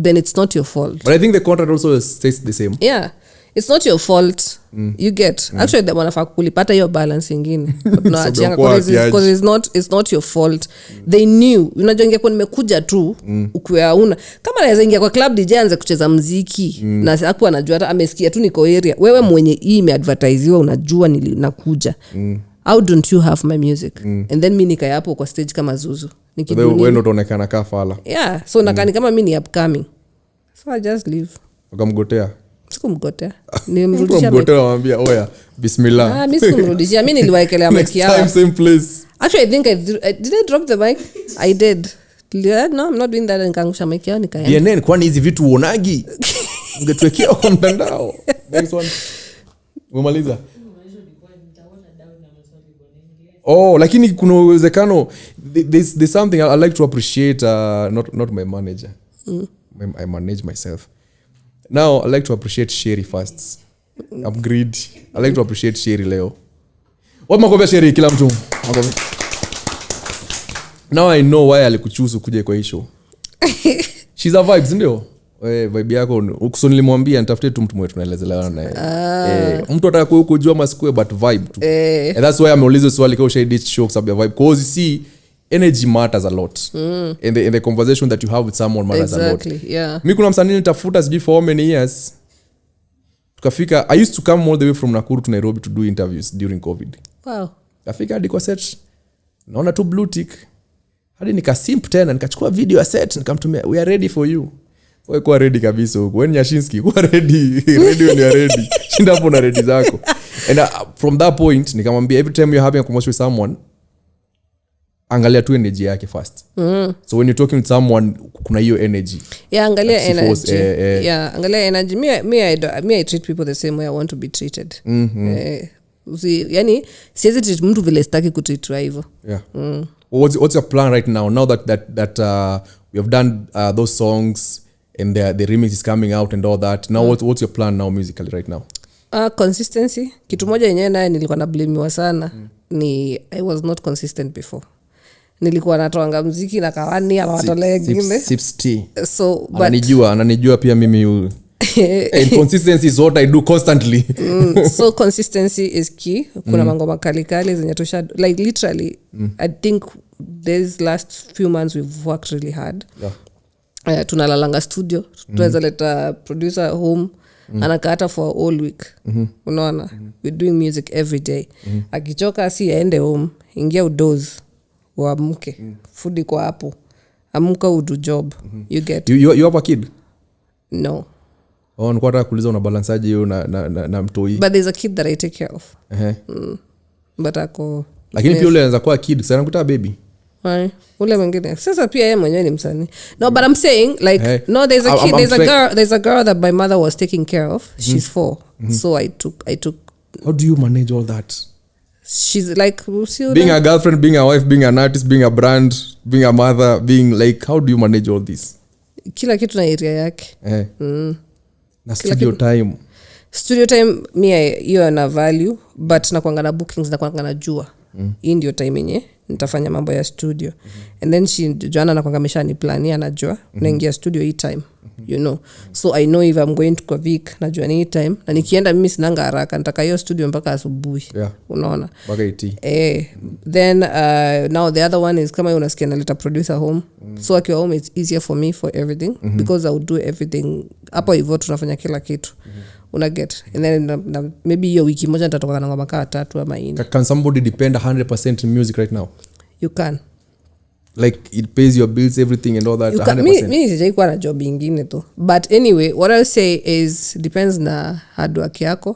Then it's not your fault. But I think the contract also stays the same. Yeah. It's not your fault. You get. Actually the wanafaa kulipata hiyo balance nyingine. Because it's not your fault. They knew. Unajua ingekuwa nimekuja tu ukiwa una. Kama naweza ingia kwa club DJ anze kucheza muziki na hakuwa anajua hata amesikia tu niko area. Wewe mwenye hii imeadvertisewa unajua ninakuja. How don't you have my music? And then mimi nikae hapo kwa stage kama Zuzu. Wewe ndo unaonekana kafala. Yeah, so nakani kama mimi ni upcoming. So I just leave. Ukamgotea. Sikumgotea. Nilimrudishia. Mwambia oya bismillah. Mimi sikumrudishia. Mimi niliwaekelea mic yao. Next time same place. Actually I think did I drop the mic? I did. No, I'm not doing that. Nikaangusha mic yao nikaenda. BNN kwani hizi vitu uonagi? Ungetuwekea kwa mtandao. Next one. Umemaliza? Lakini kuna uwezekano there's something I like to appreciate not my manager. I manage myself. Now I like to appreciate Sherry first. I'm greedy. I like to appreciate Sherry leo. What makobe Sherry kila mtu. Now I know why alikuchoose kuja kwa hii show. She's a vibes ndio. Vibe yako ukisoni nilimwambia nitafute tu mtu mwetu tunaelezeana naye. Mtu ataka kujua masikue but vibe tu. And that's why ameuliza swali kwa shade show sababu vibe because you see energy matters a lot. In the conversation that you have with someone matters a lot. Exactly, yeah. Mimi kuna msanii nitafuta sijui for how many years. Tukafika I used to come all the way from Nakuru to Nairobi to do interviews during COVID. Wow. Kafika hadi kwa set. Naona tu blue tick. Hadi nikasimp tena nikachukua video ya set nikamtumia we are ready for you. Wewe kwa ready kabisa huko. Wewe Nyashinski kwa ready. Ready when you are ready. Shinda hapo na ready zako. And from that point nikamwambia every time you're having a conversation with someone angalia tu energy yake first. So when you're talking with someone kuna hiyo energy. Yeah, angalia energy. Yeah, angalia energy. Me I treat people the same way I want to be treated. Yani siwezi treat mtu vile sitaki kutreat hivyo. Yeah. What's your plan right now that we have done those songs and the remix is coming out and all that. Now what's your plan now musically right now? Consistency. Kitu moja yenyewe naye nilikuwa na blame sana ni I was not consistent before. Nilikuwa natoanga muziki na kawani ama watolea wengine. So but ananijua pia mimi consistency is what I do constantly. So consistency is key. Kuna mangoma kali zenye tosha like literally I think these last few months we've worked really hard. Yeah. Tunalalanga studio. Tuweza leta producer home anakata for all week. Unaona? We're doing music every day. Akichoka si aende home, ingia udoze. Uamke. Food iko hapo. Amka udu job. You get. You have a kid? No. Nikuwa kuuliza una balance aje hiyo na mtoi. But there's a kid that I take care of. But ako lakini pia ule anaweza kuwa kid, sana kuta baby. Ule mwingine. Sasa pia yeye mwenyewe ni msanii. No, but I'm saying like no there's a kid, there's a girl that my mother was taking care of. She's 4. So I took How do you manage all that? She's like being a girlfriend, being a wife, being an artist, being a brand, being a mother, being like how do you manage all this? Kila kitu na area yake. Na studio time me hiyo na value but na kuanga na bookings na kuanga na jua. Hii ndio time yenye nitafanya mambo ya studio. And then Joanna anakuanga ameshaniplania, anajua naingia studio hii time, you know. So I know if I'm going to Kovik najua ni hii time, na nikienda mimi sinanga haraka, nitaka hiyo studio mpaka asubuhi. Unaona? Mpaka 8. Then now the other one is kama unasikia naleta producer home. So akiwa home it's easier for me for everything because I will do everything. Hapo hivyo tunafanya kila kitu. Una get. And then maybe hiyo wiki moja nitatoka na ngoma kaa 3 ama 4. Can somebody depend 100% in music right now? You can. Like it pays your bills, everything and all that. 100%. Me sijaikuwa na job ingine tu. But anyway, what I'll say is depends na hard work yako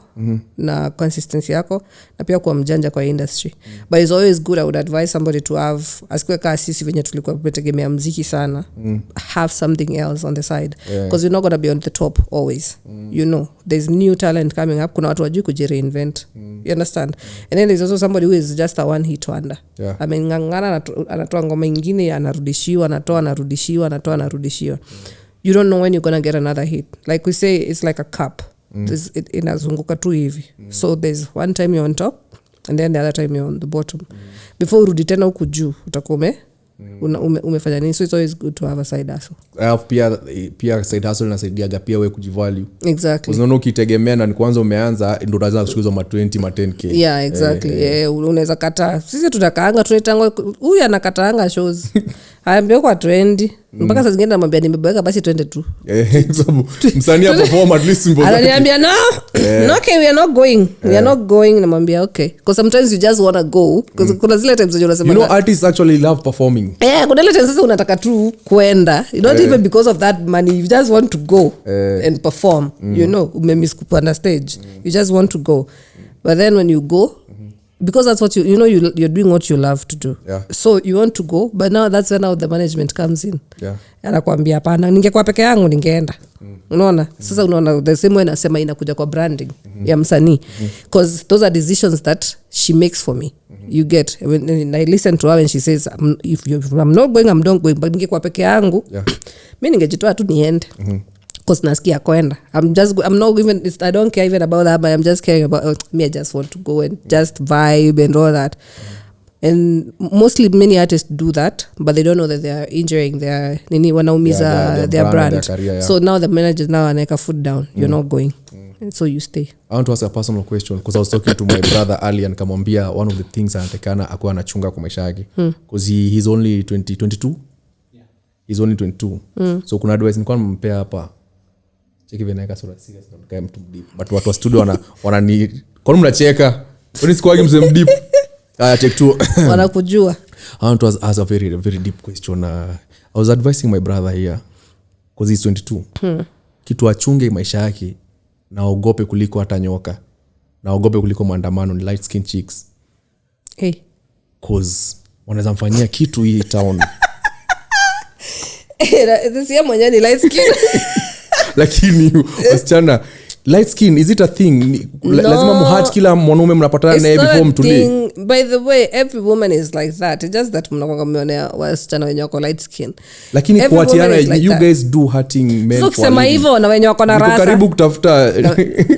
na consistency yako na pia kuwa mjanja kwa industry. But it's always good, I would advise somebody to have, asikuwe kaa sisi venye tulikuwa tumetegemea muziki sana, have something else on the side. Because you're not going to be on the top always. You know, there's new talent coming up. Kuna watu wajui kujireinvent. You understand? And then there's also somebody who is just a one hit wonder. I mean, ngangana anatoa ngoma ingine anarudishiwa, anarudishiwa. You don't know when you're going to get another hit. Like we say, it's like a cup. Inazunguka tu hivi. So there's one time you're on top and then the other time you're on the bottom. Before urudi tena huku juu utakuwa umefanya nini. So it's always good to have a side hustle. Pia side hustle inasaidiaga pia wewe kujivalue. Exactly. Unaona ukitegemea na kwanza umeanza ndio utaanza kushukuzwa ma 20 ma 10k. Yeah, exactly. Unaweza kata. Sisi tunakaanga tunaitanga huyu anakataanga shows. Haambia kwa trendi. Mpaka saa zingine namwambia nimebweka basi twende tu. Sababu msanii perform at least mboga. Ananiambia no. No, okay, we are not going. We are not going. Namwambia okay. Because sometimes you just want to go because kuna zile times unasema. You know artists actually love performing. Kuna ile times sasa unataka tu kwenda. Not even because of that money. You just want to go and perform. You know, umemiss kupanda stage. You just want to go. But then when you go, because that's what you know, you're doing what you love to do. So you want to go, but now that's when the management comes in. Anakuambia hapana, ningekuwa peke yangu ningeenda. Unaona? Sasa unaona the same way nasema inakuja kwa branding ya msanii, because those are decisions that she makes for me. You get, when I listen to her and she says if I'm not going, I'm not going, but ningekuwa peke yangu mimi ningejitoa tu niende. Because nasikia kwenda. I'm not even, I don't care even about that, but I'm just caring about me. I just want to go and just vibe and all that. And mostly many artists do that, but they don't know that they are injuring their wanaumiza their brand. Their career, So now the managers now aneka foot down. You're not going. So you stay. I want to ask a personal question because I was talking to my brother earlier and nikamwambia one of the things anatakana akuwa anachunga kwa maisha yake because he's only 22. He's only 22. So kuna advice nilikuwa nimempea hapa. Cheque veneka sura serious na kama mtu deep. But watu wa studio wanani kwa nini mnacheka? Kwani sikuagi mzee mdeep? Take two. Wanakujua. I want to ask a very very deep question. I was advising my brother here because he's 22. Kitu achunge maisha yake na ogope kuliko hata nyoka. Na ogope kuliko maandamano ni light skin chicks. Hey. Cause wanaweza mfanyia kitu hii town. This year mwenye ni light skin. Lakini wasichana light skin, is it a thing? Lazima muhat kila mwanaume mnapatana naye before mtulie. By the way, every woman is like that. It's just that mnakuwa mmeonea wasichana wenye wako light skin. Lakini kuatiana like you guys do hurting men. So kusema hivyo na wenye wako na rasa. Karibu kutafuta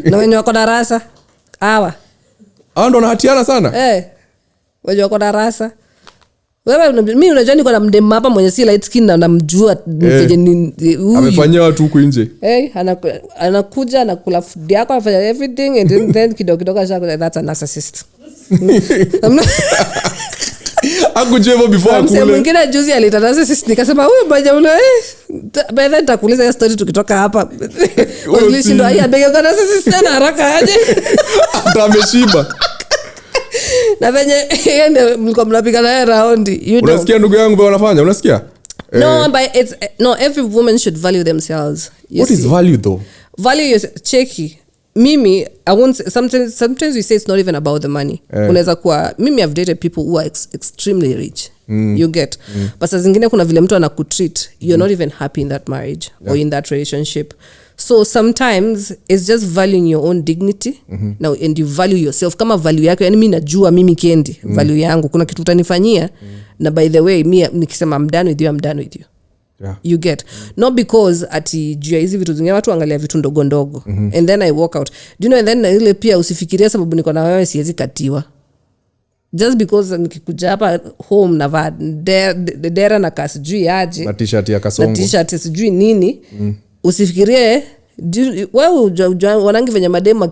na wenye wako na rasa. Hawa ndo wanahatiana sana. Wenye wako na rasa. Wewe mimi unajua niko na mdem hapa mwenye si light skin na namjua amefanyia watu huko nje. Anakuja anakula food yako, anafanya everything and then kidogo ashaka that's a narcissist. Akujua hivyo before akule. Msemo mwingine juzi alita narcissist nikasema huyu baja ule by then nitakuuliza hiyo story tukitoka hapa. Walishindo haya bega kwa narcissist tena haraka aje. Atameshiba. Na venye yeye mlikuwa mnapiga naye round, you know. Unasikia ndugu yangu vile wanafanya? Unasikia? No, but it's every woman should value themselves. What is value though? Value is cheque. Mimi I won't say, sometimes we say it's not even about the money. Unaweza kuwa mimi I've dated people who are extremely rich. You get. But saa zingine kuna vile mtu anakutreat, you're not even happy in that marriage or in that relationship. So sometimes it's just valuing your own dignity. Now and you value yourself kama value yako. Yani mimi najua mimi Kendi value yangu kuna kitu utanifanyia na by the way mimi nikisema I'm done with you, I'm done with you. You get. Not because ati jua hizi vitu zingine watu angalia vitu ndogo ndogo and then I walk out. Do you know, and then ile pia usifikiria sababu niko na wewe siwezi katiwa. just because nikikuja hapa home navaa dera na kasijui aje na t-shirt ya kasongo na t-shirt sijui nini usifikirie wewe wanangi venye madema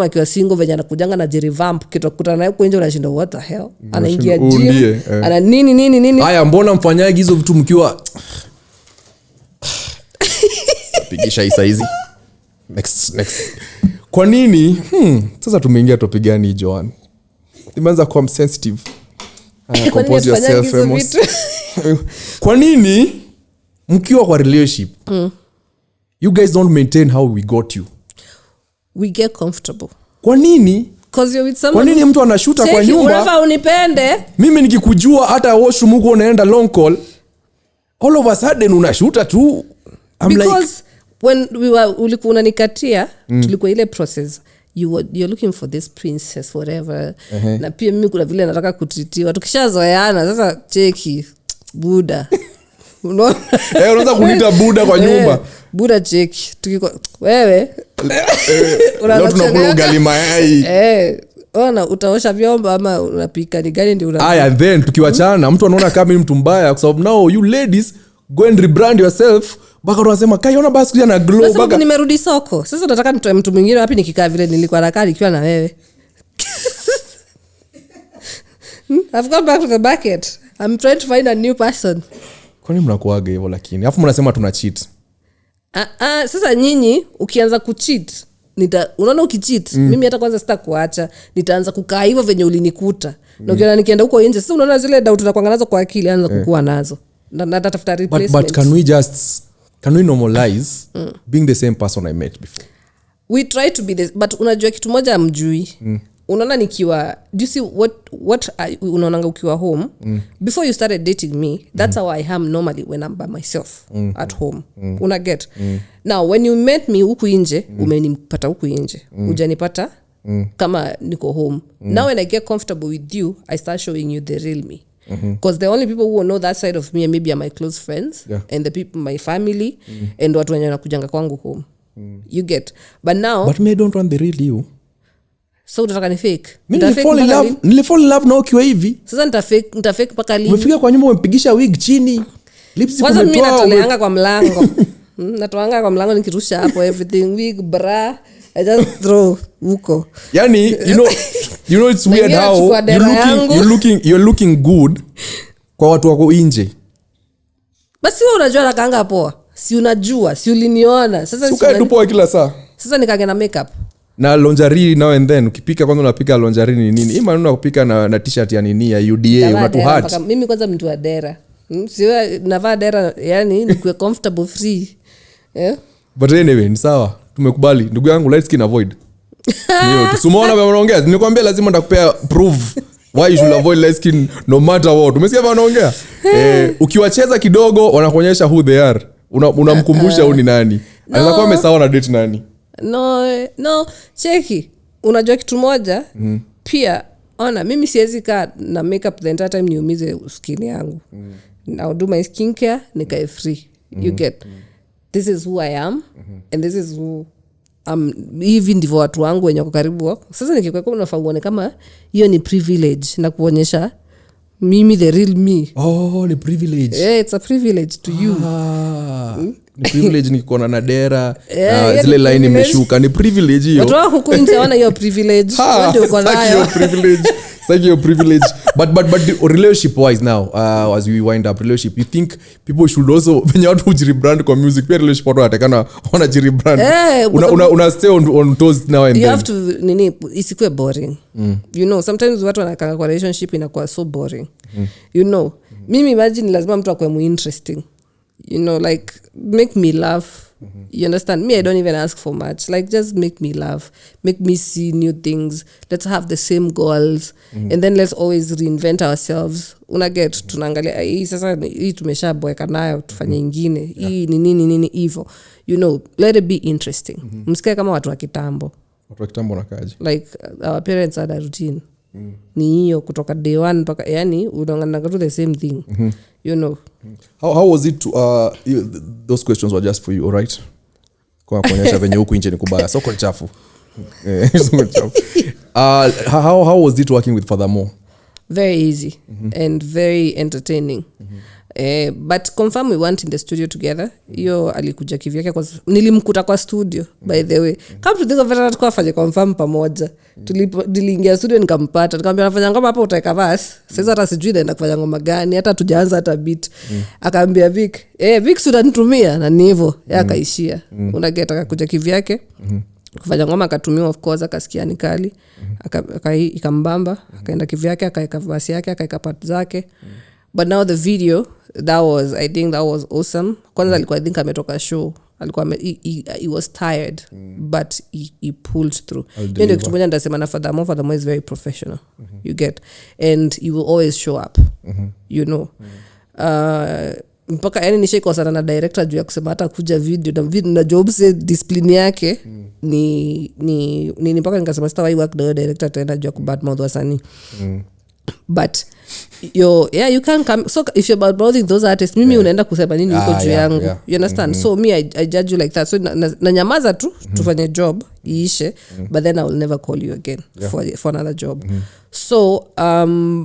kiwa single venye anakujanga na jerivamp kitokutana naye kwa nje unashinda what the hell anaingia gym ana nini haya mbona mfanyaje hizo vitu mkiwa pigisha hii size next kwa nini sasa tumeingia topic gani Joan imeanza kuwa sensitive compose yourself Emos kwa nini mkiwa kwa relationship you guys don't maintain how we got you we get comfortable kwa nini cause you're with someone kwa nini mtu anashuta kwa nyumba unafaa unipende mimi nikikujua hata washroom huko unaenda long call all of a sudden unashuta tu I'm because like when ulikuwa unanikatia tulikuwa ile process you're looking for this princess whatever na pia mimi kuna vile nataka kutritiwa tukishazoeana sasa cheki buda unaona unaweza kuniita buda kwa nyumba buda cheki tukiko wewe leo tunakula ugali mayai ona utaosha vyombo ama unapika ni gani ndio unapika and then tukiwachana mtu anaona kama mimi mtu mbaya kwa sababu now you ladies go and rebrand yourself baka unasema kaiona basi kuja na glow baka nimerudi soko sasa nataka nitoe mtu mwingine wapi nikikaa vile nilikuwa nakaa nikiwa na wewe I've gone back to the bucket I'm trying to find a new person kwani mnakuaga hivyo lakini alafu mnasema tuna cheat sasa nyinyi ukianza kucheat unaona ukicheat mimi hata kwanza sitakuacha nitaanza kukaa hivyo venye ulinikuta na ukiona nikienda huko nje sasa unaona zile doubt tunakuanga nazo kwa akili anza kukua nazo na natafuta replacement but can we normalize being the same person I met before we try to be this but unajua kitu moja amjui unaona nikiwa do you see what unaonanga ukiwa home before you started dating me that's how I am normally when I'm by myself at home una get now when you met me huku nje umenipata huku nje hujanipata kama niko home now when I get comfortable with you I start showing you the real me because the only people who know that side of me maybe are my close friends and the people my family and watu wenye wanakujanga kwangu home you get but me don't want the real you so unataka ni fake nilifall in love na ukiwa hivi sasa nitafake mpaka lini umefika kwa nyumba umempigisha wig chini lips kwanza mimi natoleanga kwa mlango natoanga kwa mlango nikirusha hapo everything wig bra I just throw huko yani you know it's weird how you're looking good kwa watu wako nje basi wewe unajua nakanga poa si unajua si uliniona sasa ukae tupo kila saa sasa nikage na makeup na lingerie now and then ukipika kwanza unapika lingerie ni nini hii maneno kupika na t-shirt ya nini ya UDA unatu hat mimi kwanza mtu wa dera siwe navaa dera yani nikuwe comfortable free but anyway ni sawa tumekubali ndugu yangu light skin avoid ndio tusimuona vile wanaongea nikwambia lazima nitakupea proof why you should avoid light skin no matter what umesikia vile wanaongea ukiwacheza kidogo wanakuonyesha who they are unamkumbusha huyu ni nani anaweza kuwa amesawa na date nani no cheki unajua kitu moja pia ona mimi siwezi kaa na makeup the entire time niumize skin yangu I'll do my skincare nikae free you get this is who I am and this is who hivi ndivyo watu wangu wenye wako karibu wako sasa nikikweka unafaa uone kama hiyo ni privilege na kuonyesha mimi the real me ni privilege it's a privilege to you ni privilege nikikuona na dera zile line imeshuka ni privilege hiyo watu wako huko nje wana hiyo privilege ndio uko nayo thank you privilege but relationship wise now as we wind up relationship you think people should also when you want to rebrand kwa music pia relationship watu watakana wana rebrand una stay on toes now and you then have to nini isikue boring you know sometimes watu wanakanga kwa relationship inakuwa so boring you know mimi imagine lazima mtu akwe interesting you know like make me laugh you understand me I don't even ask for much like just make me laugh make me see new things let's have the same goals and then let's always reinvent ourselves una get tunaangalia hii sasa hii tumeshaboeka nayo tufanye nyingine hii ni nini hivyo you know let it be interesting msikae kama watu wa kitambo nakaje like our parents had a routine ni hiyo kutoka day one mpaka yani unaangana do the same thing you know how was it to, those questions were just for you all right kwa kuonyesha venye huku nje ni kubaya soko chafu how was it working with Fathermoh very easy and very entertaining. But confirm we went in the studio together. Yo alikuja kivyake kwa nilimkuta kwa studio by the way. Kama tulikuwa tukafanya confirm pamoja. Tuliingia studio nikampata. Nikamwambia nafanya ngoma hapa utaweka verse. Sasa hata sijui naenda kufanya ngoma gani, hata tujaanza hata beat. Akaambia Vic, Vic unanitumia na ni hivyo. Akaishia. Unageta akakuja kivyake. Kufanya ngoma akatumiwa of course akasikia ni kali. Ikambamba, akaenda kivyake, akaeka verse yake, akaeka part zake. But now the video, I think that was awesome. Kwanza alikuwa I think ametoka show. Alikuwa he was tired, but he pulled through. Ndio kitu moja ndasema na Fathermoh is very professional. You get, and he will always show up. You know. Mpaka yani nishiko sana na director juu ya kusema hata kuja video na job say discipline yake ni mpaka nikasema sita why work the director tena juu ya kubadmouth wasanii. But you can come. So if you're about those artists, mimi unaenda kusema nini uko juu yangu. You understand? So me I judge you like that. So na nyamaza tu tufanye job iishe, but then I will never call you again for another job. So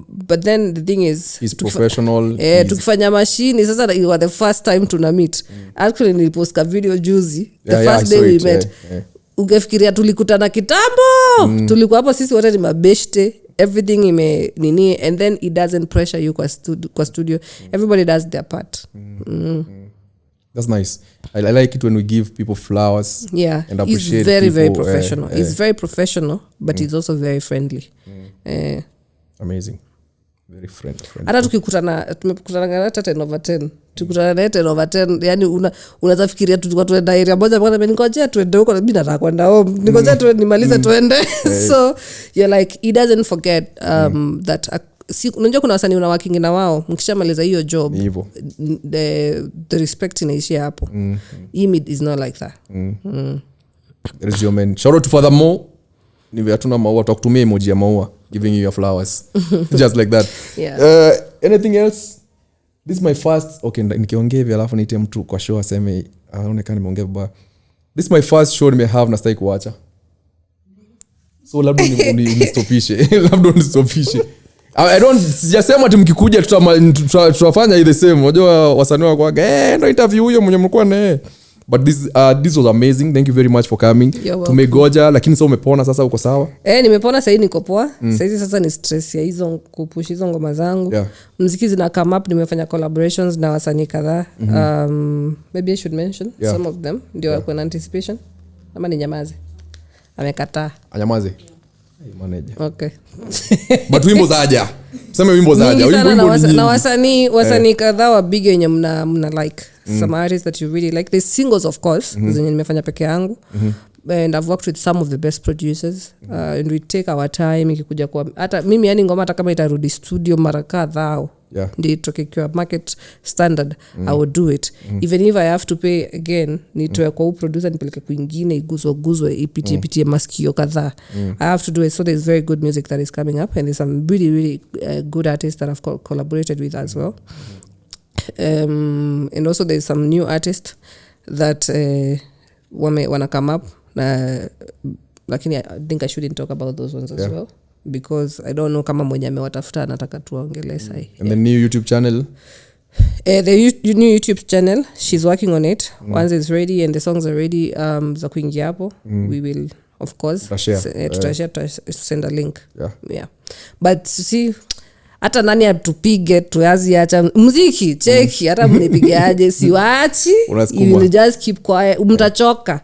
but then the thing is he's professional. Tukifanya machine sasa it was the first time to meet. Actually nilipost a video juzi the first day we met. Ungefikiria tulikutana kitambo. Tulikuwa hapo sisi wote ni mabeshte. Everything nini, and then it doesn't pressure you kwa studio. Everybody does their part. That's nice. I like it when we give people flowers. And appreciate he's very people, very professional. He's very professional, but he's also very friendly. Amazing. Very friendly. Hata tumekutana hata 10 over 10. Tukutana na 10 over 10. Yani unaweza fikiria tulikuwa tuenda area moja bwana ningojea tuende huko mimi nataka kwenda home. Ningojea tu nimalize tuende. So you're like he doesn't forget that unajua kuna wasanii una working na wao mkishamaliza hiyo job the respect inaishia hapo. Imid is not like that. There is your man. Shout out to Fathermoh. Ni hatuna maua tukutumia emoji ya maua giving you your flowers. Just like that. Anything else? This is my first nikiongea hivi alafu niite mtu kwa show aseme aonekane nimeongea baba. This is my first show nimehave na staki kuacha. So labda unistopishe. Labda unistopishe. I don't sijasema ati mkikuja tutafanya the same. Unajua wasanii wako ndo interview huyo mwenye mlikuwa naye. But this was amazing. Thank you very much for coming. Tumegoja lakini sasa umepona sasa uko sawa? Nimepona sasa niko poa. Sasa ni stress ya hizo kupush hizo ngoma zangu. Muziki zina come up, nimefanya collaborations na wasanii kadhaa. Maybe I should mention some of them. Ndio kuna anticipation. Ama ni nyamaze. Amekataa. Anyamaze. Manager. Okay. But wimbo zaja. Sema wimbo zaja. Na wasanii kadhaa wa big yenye mna like. Some artists that you really like. There's singles of course. Zenye nimefanya peke yangu. And I've worked with some of the best producers. And we take our time ikikuja kwa hata mimi yani ngoma hata kama itarudi studio mara kadhaa. Ndio itoke kwa market standard, I would do it. Even if I have to pay again, nitoe kwa producer nipeleke kwingine iguzwe ipitie masikio kadhaa. I have to do it. So there's very good music that is coming up and there's some really really good artists that I've collaborated with as well. And also there's some new artists that wanna come up lakini I think I shouldn't talk about those ones as well because I don't know kama mwenye amewatafuta anataka tuongelee sahi. And the new YouTube channel? The new YouTube channel, she's working on it. Once it's ready and the songs are ready, za kuingia hapo, we will of course send a link. But see hata nani atupige tuazi acha muziki cheki hata mnipigaje siwachi, you will just keep quiet mtachoka.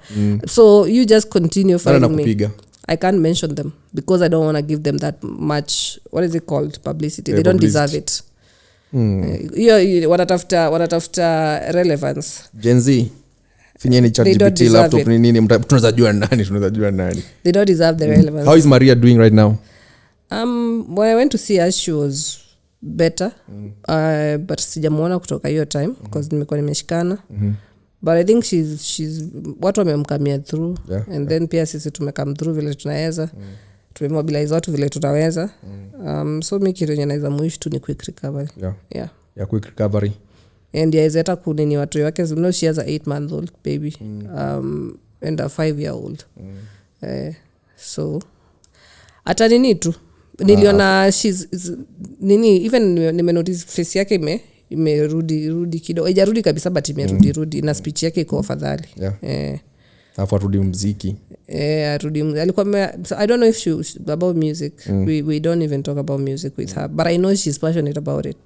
So you just continue following me. I can't mention them because I don't want to give them that much, what is it called, publicity. They don't deserve it. Wanatafuta relevance. Gen Z finyeni chat GPT laptop ni nini tunaweza jua nani. They don't deserve the relevance. How is Maria doing right now? When I went to see her, she was better. But sijamuona kutoka hiyo time because nimekuwa nimeshikana. But I think she's watu wamemkamia through and then pia sisi tumekam through vile tunaweza. Tumemobilize watu vile tutaweza. So mimi kitu ninaweza muishi tu ni quick recovery. Yeah, quick recovery. And yaizeta kunini watu wake no, she has a 8-month-old baby. And a 5-year-old. So hata nini tu niliona she's nini even nimenotice face yake imerudi kidogo. Haijarudi kabisa but imerudi na speech yake iko afadhali. Alafu arudi muziki. Arudi alikuwa so I don't know if she about music. We don't even talk about music with her, but I know she's passionate about it.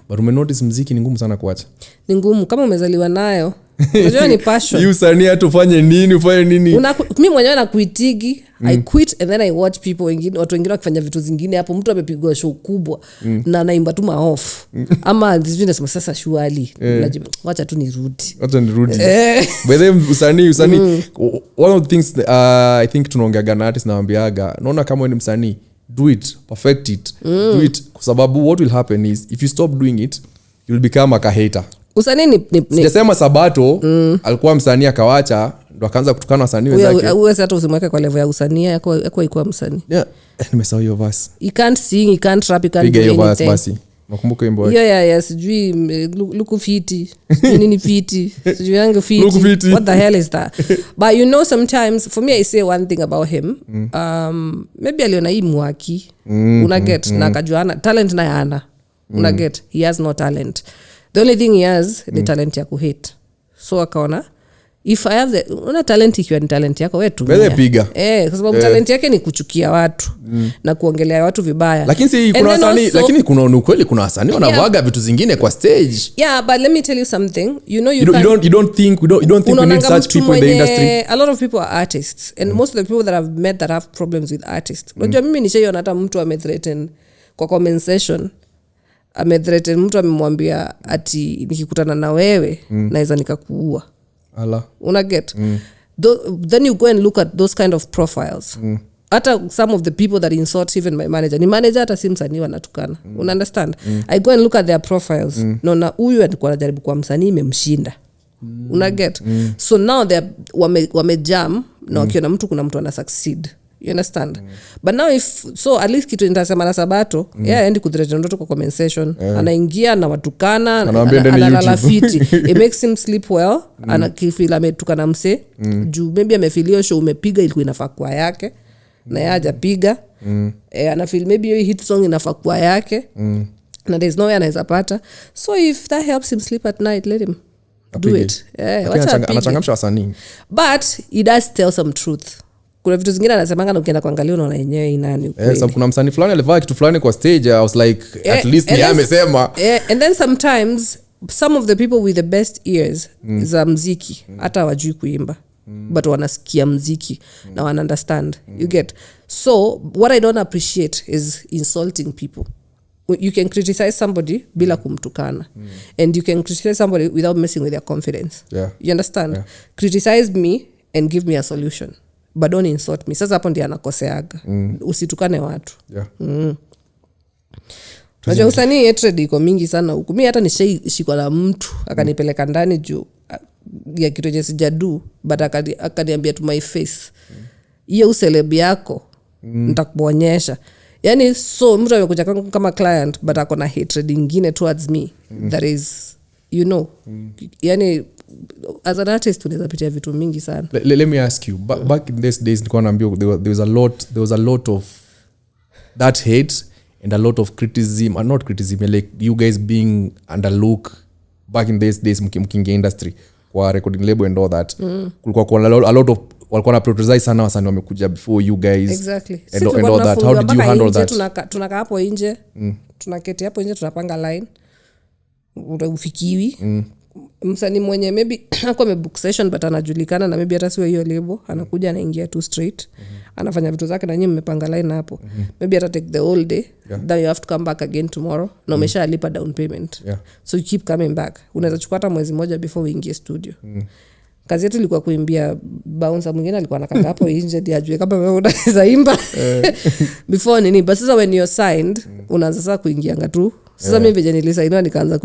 But umenotice muziki ni ngumu sana kuacha. Ni ngumu kama umezaliwa nayo. Unajua ni passion. You sania tufanye nini ufanye nini? Mimi mwenyewe nakuitigi, I quit and then I watch people watu wengine wakifanya vitu zingine hapo, mtu amepigwa show kubwa na anaimba tu off. Ama zingine nasema sasa shuali. Wacha tu nirudi. By the usanii one of the things I think tunaongeaga na artist naambiaga, naona kama ni msanii, do it, perfect it. Do it kwa sababu what will happen is if you stop doing it you'll become a hater. Usanii ni sijasema Sabato alikuwa msanii akawacha ndo akaanza kutukana wasanii wenzake. Wewe hata usimweke kwa level ya usanii yako ikuwa msanii. Nimesahau hiyo verse. You can't sing, you can't rap, you can't do anything. Basi nakumbuka wimbo wake. Sijui luku fiti. Nini fiti? Sijui yangu fiti. What the hell is that? But you know sometimes for me I say one thing about him. Maybe aliona hii mwaki. Unaget na akajuana talent na yana. Unaget he has no talent. The only thing he has ni talent ya kuhate. So akaona if I have una talent ikiwa ni talent yako wewe tu. Wewe piga. Kwa sababu talent yake ni kuchukia watu na kuongelea watu vibaya. Lakini si kuna wasanii, lakini kuna ukweli kuna wasanii wanavaga vitu zingine kwa stage. But let me tell you something. You know you don't think we need such people in the industry. A lot of people are artists and most of the people that I've met that have problems with artists. Unajua mimi nishaiona hata mtu amethreaten kwa comment session. Amethreaten mtu amemwambia ati nikikutana na wewe naweza nikakuua. Unaget then you go and look at those kind of profiles. Hata some of the people that insult even my manager ni manager hata si msanii wanatukana. Understand? I go and look at their profiles. Na huyu alikuwa anajaribu kwa msanii imemshinda. Unaget? So now they wamejam na wakiona mtu kuna mtu ana succeed. You understand? But now if so at least kitu nitasema na Sabato aendi kuthreaten ndoto kwa comment session, anaingia na watukana, analala fiti. It makes him sleep well. Anakifeel ametukana mse juu maybe amefilio show umepiga ilikuwa inafaa kwa yake na yeye hajapiga. Anafeel maybe hiyo hit song inafaa kwa yake na there's no way anaweza pata. So if that helps him sleep at night, let him do it. Anachangamsha wasanii. But he does tell some truth. Kuna vitu zingine anasemanga na ukienda kuangalia unaona yenyewe inani kweli. So kuna msanii fulani alivaa kitu fulani kwa stage, I was like at least ni amesema. And then sometimes some of the people with the best ears za muziki hata wajui kuimba but wanasikia muziki na wana understand. You get? So what I don't appreciate is insulting people. You can criticize somebody bila kumtukana. And you can criticize somebody without messing with their confidence. You understand? Criticize me and give me a solution. But don't insult me. Sasa hapo ndio anakoseaga. Usitukane watu. Unajua usanii hatred iko mingi sana huku. Mimi hata nishikwa na mtu akanipeleka ndani juu ya kitu yenye sijadu but akaniambia to my face. Hiyo uselebi yako nitakuonyesha. Yani so mtu amekuja kama client but akona hatred nyingine towards me. That is yani as an artist unaweza pitia vitu mingi sana. Let me ask you, back in these days nilikuwa naambia there was a lot of that hate and a lot of criticism, and not criticism, like you guys being underlooked back in these days mkinge industry kwa recording label and all that. Kulikuwa kuna a lot of walikuwa na prioritize sana wasanii wamekuja before you guys. Exactly. And all that. How did you handle that? Tunakaa hapo nje. Tunaketi hapo nje tunapanga line. Ufikiwi. Msanii mwenye maybe hakuwa amebook session but anajulikana na maybe hata sio hiyo label, anakuja anaingia tu straight. Anafanya vitu zake na nyinyi mmepanga line hapo. Maybe hata take the whole day. Then you have to come back again tomorrow. Na umeshalipa down payment. So you keep coming back. Unaweza chukua hata mwezi mmoja before uingie studio. Kazi yetu ilikuwa kuimbia bouncer mwingine alikuwa anakaa hapo nje ndiye ajue kama wewe unaweza imba. Before nini? But sasa when you're signed, unaanza sasa kuingianga tu. Sasa mimi vile nilisainiwa nikaanza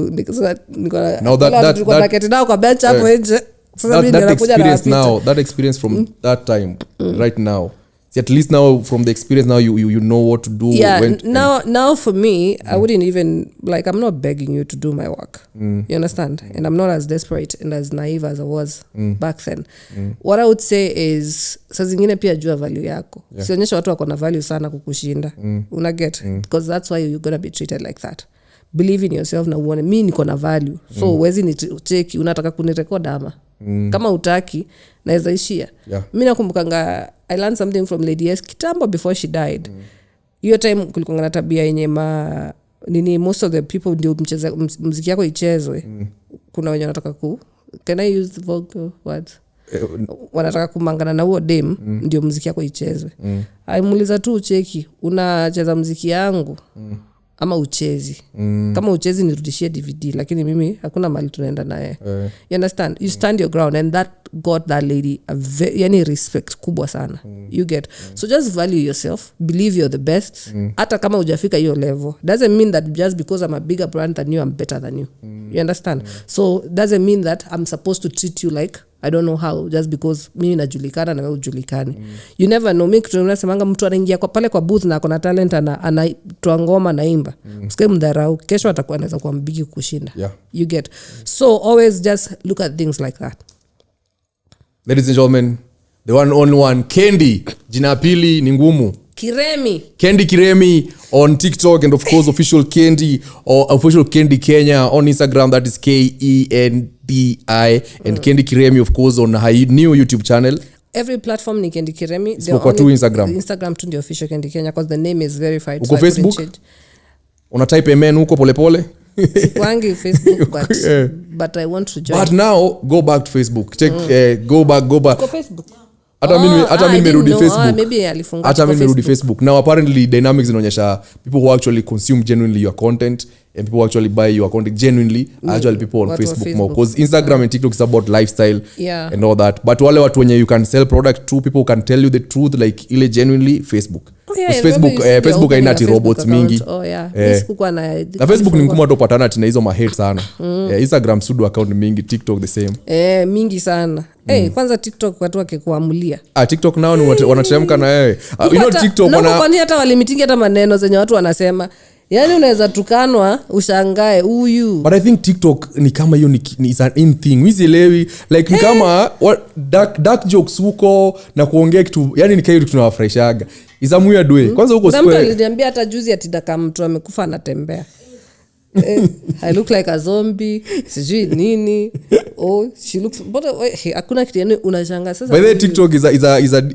nilikuwa naketi nao kwa bench hapo nje. Sasa mimi nilikuja na that experience from that time right now See, at least now from the experience now you know what to do. Yeah, now for me, I wouldn't even, like, I'm not begging you to do my work. You understand? And I'm not as desperate and as naive as I was back then. What I would say is, saa zingine pia jua value yako. Sionyesha watu wako na value sana kukushinda. Unaget? Because that's why you're going to be treated like that. Believe in yourself na uone mimi niko na value. So uwezi ni cheki unataka kunirecord ama. Kama utaki naweza ishia. Mimi nakumbukanga I learned something from Lady S kitambo before she died. Hiyo time kulikuwa na tabia yenye most of the people ndio mcheza muziki yako ichezwe. Kuna wenye wanataka can I use the vocal words? Wanataka kumangana na huo dem ndio muziki yako ichezwe. Aimuliza tu cheki unacheza muziki yangu ama uchezi. Kama uchezi nirudishie DVD lakini mimi hakuna mali tunaenda naye. You understand? You stand your ground and that got that lady yani respect kubwa sana. You get. So just value yourself, believe you're the best. Hata kama hujafika hiyo level doesn't mean that just because I'm a bigger brand than you I'm better than you. You understand? So doesn't mean that I'm supposed to treat you like I don't know how just because mimi najulikana na wewe hujulikani. You never know. Mimi tunasemanga mtu anaingia kwa pale kwa booth na akona talent anatoa ngoma na imba. Msike mdharau kesho atakuwa anaweza kuwa mbigi kushinda. You get. So always just look at things like that. Ladies and gentlemen, the one only one Kendi, jina pili ni ngumu. Kendi Kiremi on TikTok and of course official Kendi or official Kendi Kenya on Instagram, that is KENDI and Kendi Kiremi of course on her new YouTube channel. Every platform ni Kendi Kiremi. Spoke to Instagram tu ndio official Kendi Kenya because the name is verified. Uko so Facebook? Una type amen huko polepole? Sikwangi Facebook but I want to join. But now go back to Facebook. Check go back. Uko Facebook? Hata mimi nimerudi Facebook. Maybe alifunga. Hata mimi nimerudi Facebook. Now apparently dynamics inaonyesha people who actually consume genuinely your content and people who actually buy your content genuinely are actually people on Facebook more, because Instagram and TikTok is about lifestyle and all that. But wale watu wenye you can sell product to, people can tell you the truth like ile genuinely Facebook. Facebook haina ati robots mingi. Na Facebook ni ngumu atopatana tina hizo mahate sana. Instagram pseudo account mingi, TikTok the same. Mingi sana. Kwanza TikTok watu wakikuamulia. TikTok nao ni wanateremka na wewe. You know TikTok kwani hata walimitingi hata maneno zenye watu wanasema. Yani unaweza tukanwa ushangae huyu. But I think TikTok ni kama hiyo ni is an in thing. Misielewi like ni kama dark jokes huko na kuongea kitu, yani ni kayo tunawafurahishaga. Is a weird way. Kwanza huko square. Mtu aliniambia hata juzi ati daka mtu amekufa anatembea. I look like a zombie. Sijui nini. She looks but hakuna kitu yani unashangaa sasa. By the TikTok is a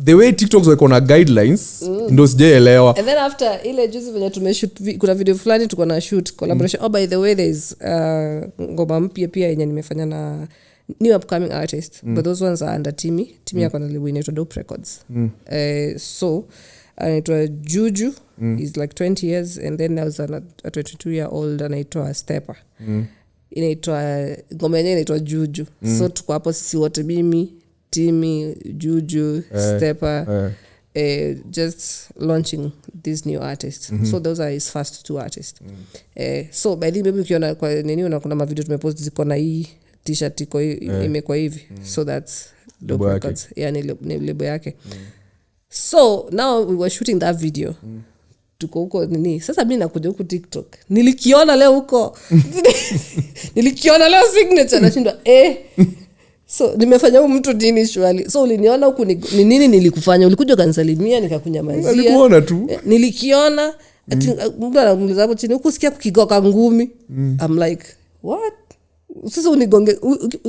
the way TikToks were on guidelines ndo sijaelewa. And then after ile juzi venye tumeshoot kuna video fulani tuko na shoot collaboration. By the way there is ngoma mpya pia yenye nimefanya na new upcoming artist but those ones are under Timmy yako na label inaitwa Tdat Records. So anaitwa Juju. He's like 20 years and then there was a 22-year-old anaitwa Stepper. Inaitwa ngoma yenyewe inaitwa Juju. So tuko hapo sisi wote, mimi Timmy, Juju, Stepper, just launching this new artist. So those are his first two artists. So by the maybe ukiona kwa nini kuna ma video tumepost ziko na hii t-shirt iko imekuwa hivi. So that's Tdat Records. Yani label yake. So now we were shooting that video. Tuko huko nini. Sasa mimi nakuja huko TikTok. Nilikiona leo huko. Nilikiona leo signature nashindwa so nimefanya mtu dini shwali. So uliniona huku ni nini nilikufanya? Ulikuja kanisalimia nikakunyamazia. Nilikuona tu. Nilikiona ati mtu anamuuliza hapo chini huku sikia kukigoka ngumi. I'm like, what? Sasa unigonge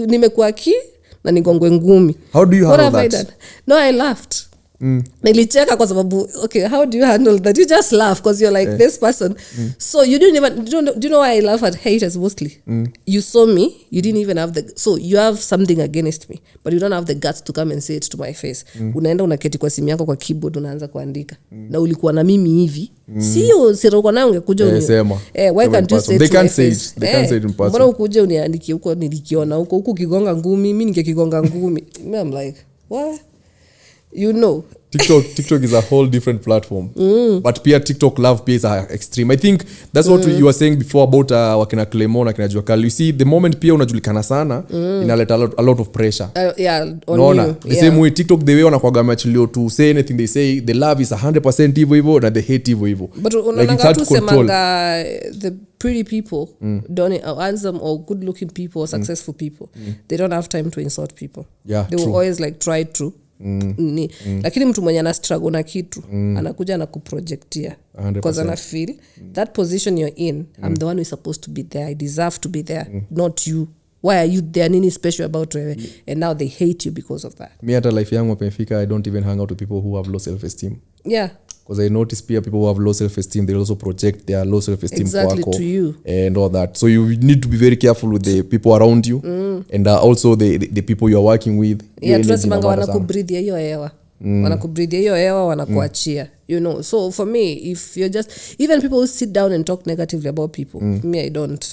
nimekuwa na nigongwe ngumi. How do you handle that? No, I laughed. Nilicheka kwa sababu okay, how do you handle that? You just laugh because you're like this person. So you didn't even do you know why I laugh at haters mostly? You saw me, you didn't even have so you have something against me but you don't have the guts to come and say it to my face. Unaenda unaketi kwa simu yako kwa keyboard unaanza kuandika. Na ulikuwa na mimi hivi. Sio siroko na ungekuja why can't you say they can't say it. They can't say it in person. Mbona ukuje uniandikie huko nilikiona huko kigonga ngumi, mimi ningekigonga ngumi. I'm like, what? You know TikTok is a whole different platform. But pia TikTok love pia is extreme. I think that's what you were saying before about wakina Clemon wakina JuaCali. You see, the moment pia unajulikana sana, inaleta a lot of pressure. On you. The same way TikTok, the way wanakuaga machilio to say anything they say, the love is 100% hivyo na the hate hivyo. But like it's hard to control. The pretty people, handsome or good looking people or successful people, they don't have time to insult people. Yeah, they will always like try to lakini mtu mwenye ana struggle na kitu anakuja na kuprojectia because ana feel that position you're in, I'm the one who's supposed to be there, I deserve to be there, not you. Why are you there? Nini special about wewe? And now they hate you because of that. Me hata life yangu pemfika, I don't even hang out with people who have low self-esteem. Yeah. Because I notice people who have low self-esteem, they also project their low self-esteem exactly to you and all that. So you need to be very careful with the people around you and also the people you are working with. Yeah, tunasemanga wanakubreathe hiyo hewa. Wanakubreathe hiyo hewa, wanakuachia. You know, so for me, if you're just, even people who sit down and talk negatively about people, me I don't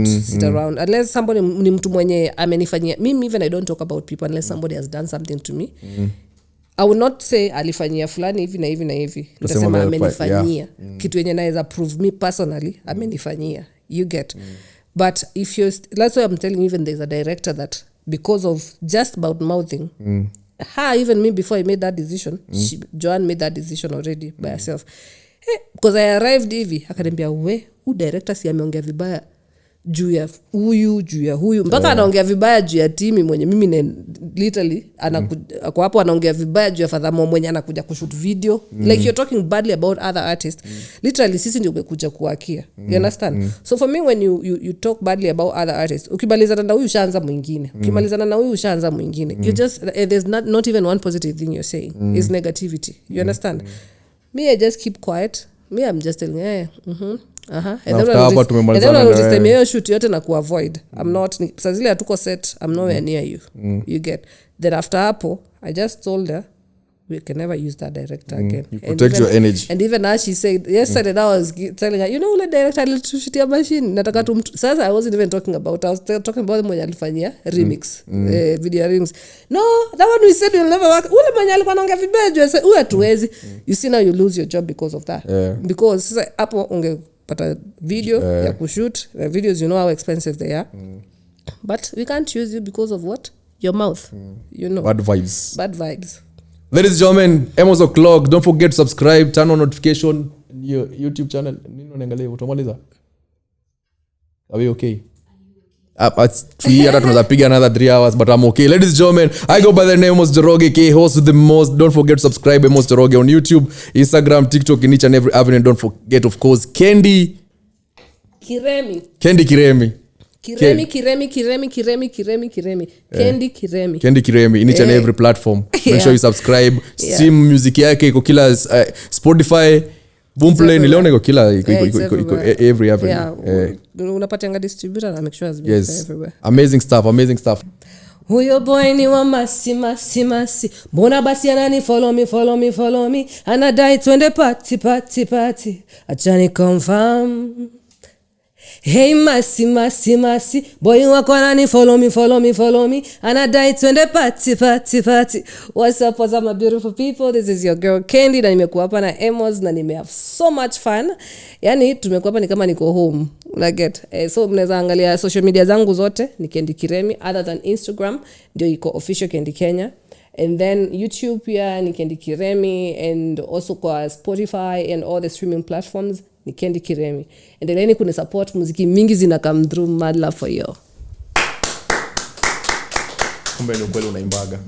sit around unless somebody ni mtu mwenye amenifanyia. Mimi even I don't talk about people unless somebody has done something to me. I will not say alifanyia fulani hivi na hivi na hivi. Nitasema amenifanyia. Kitu yenye naweza prove me personally amenifanyia. You get. But if you, that's why I'm telling you, even there's a director that because of just about mouthing, even me before I made that decision, Joanne made that decision already by herself. Because I arrived hivi, akaniambia huyu director si ameongea vibaya juu ya huyu mpaka anaongea vibaya juu ya Timmy mwenye mimi literally kwa hapo anaongea vibaya juu ya Fathermoh mwenye anakuja kushoot video. Like you're talking badly about other artists. Literally sisi ndio umekuja kuwakia. You understand? So for me, when you talk badly about other artists, ukimalizana na huyu ushaanza mwingine. Ukimalizana na huyu ushaanza mwingine. You just there's not even one positive thing you're saying. It's negativity. You understand? Me, I just keep quiet. Me, I'm just telling and then I shoot yote na kuavoid. I'm not sazile hatuko set, I'm nowhere near you. You get. Then after hapo, I just told her we can never use that director again. You protect your energy. And even as she said yesterday, I was telling her, you know, the director alitushutia machine nataka tu sasa. I wasn't even talking about, I was talking about mwenye alifanyia remix video remix. No, that one we said will never work. Ule mwenye alikuwa anaongea vibaya juu sasa hatuwezi. You see, now you lose your job because of that. Because sasa hapo ungepata video ya kushoot videos, you know how expensive they are. But we can't use you because of what? Your mouth. You know, bad vibes. Ladies and gentlemen, Emos Oclock, don't forget to subscribe, turn on notification in your YouTube channel. Nino niangalie utamaliza. Are we okay? At 3 hours tunaweza piga another 3 hours, but I'm okay. Ladies and gentlemen, I go by the name Emos Joroge, host with the most. Don't forget to subscribe Emos Joroge on YouTube, Instagram, TikTok, in each and every avenue. Don't forget, of course, Kendi Kiremi. Kendi Kiremi in each and every platform. Make sure you subscribe. Stream music yake iko kila Spotify, Boomplay, niliona iko kila every avenue. Unapatianga distributor na make sure it's everywhere. Amazing stuff. Huyo boy ni wa masi. Mbona basi anani follow me. Anadai twende party. Achani confirm. Hey masi. Boy wako anani follow me. Anadai twende party. What's up my beautiful people? This is your girl Kendi na nimekuwa hapa na Emos na nime have so much fun. Yani tumekuwa hapa ni kama niko home. Una get. So mnaweza angalia social media zangu zote ni Kendi Kiremi, other than Instagram ndio iko official Kendi Kenya. And then YouTube pia ni Kendi Kiremi, and also kwa Spotify and all the streaming platforms ni Kendi Kiremi. Endeleeni kuni support, muziki mingi zina come through, mad love for you. Kumbe ni ukweli unaimbaga.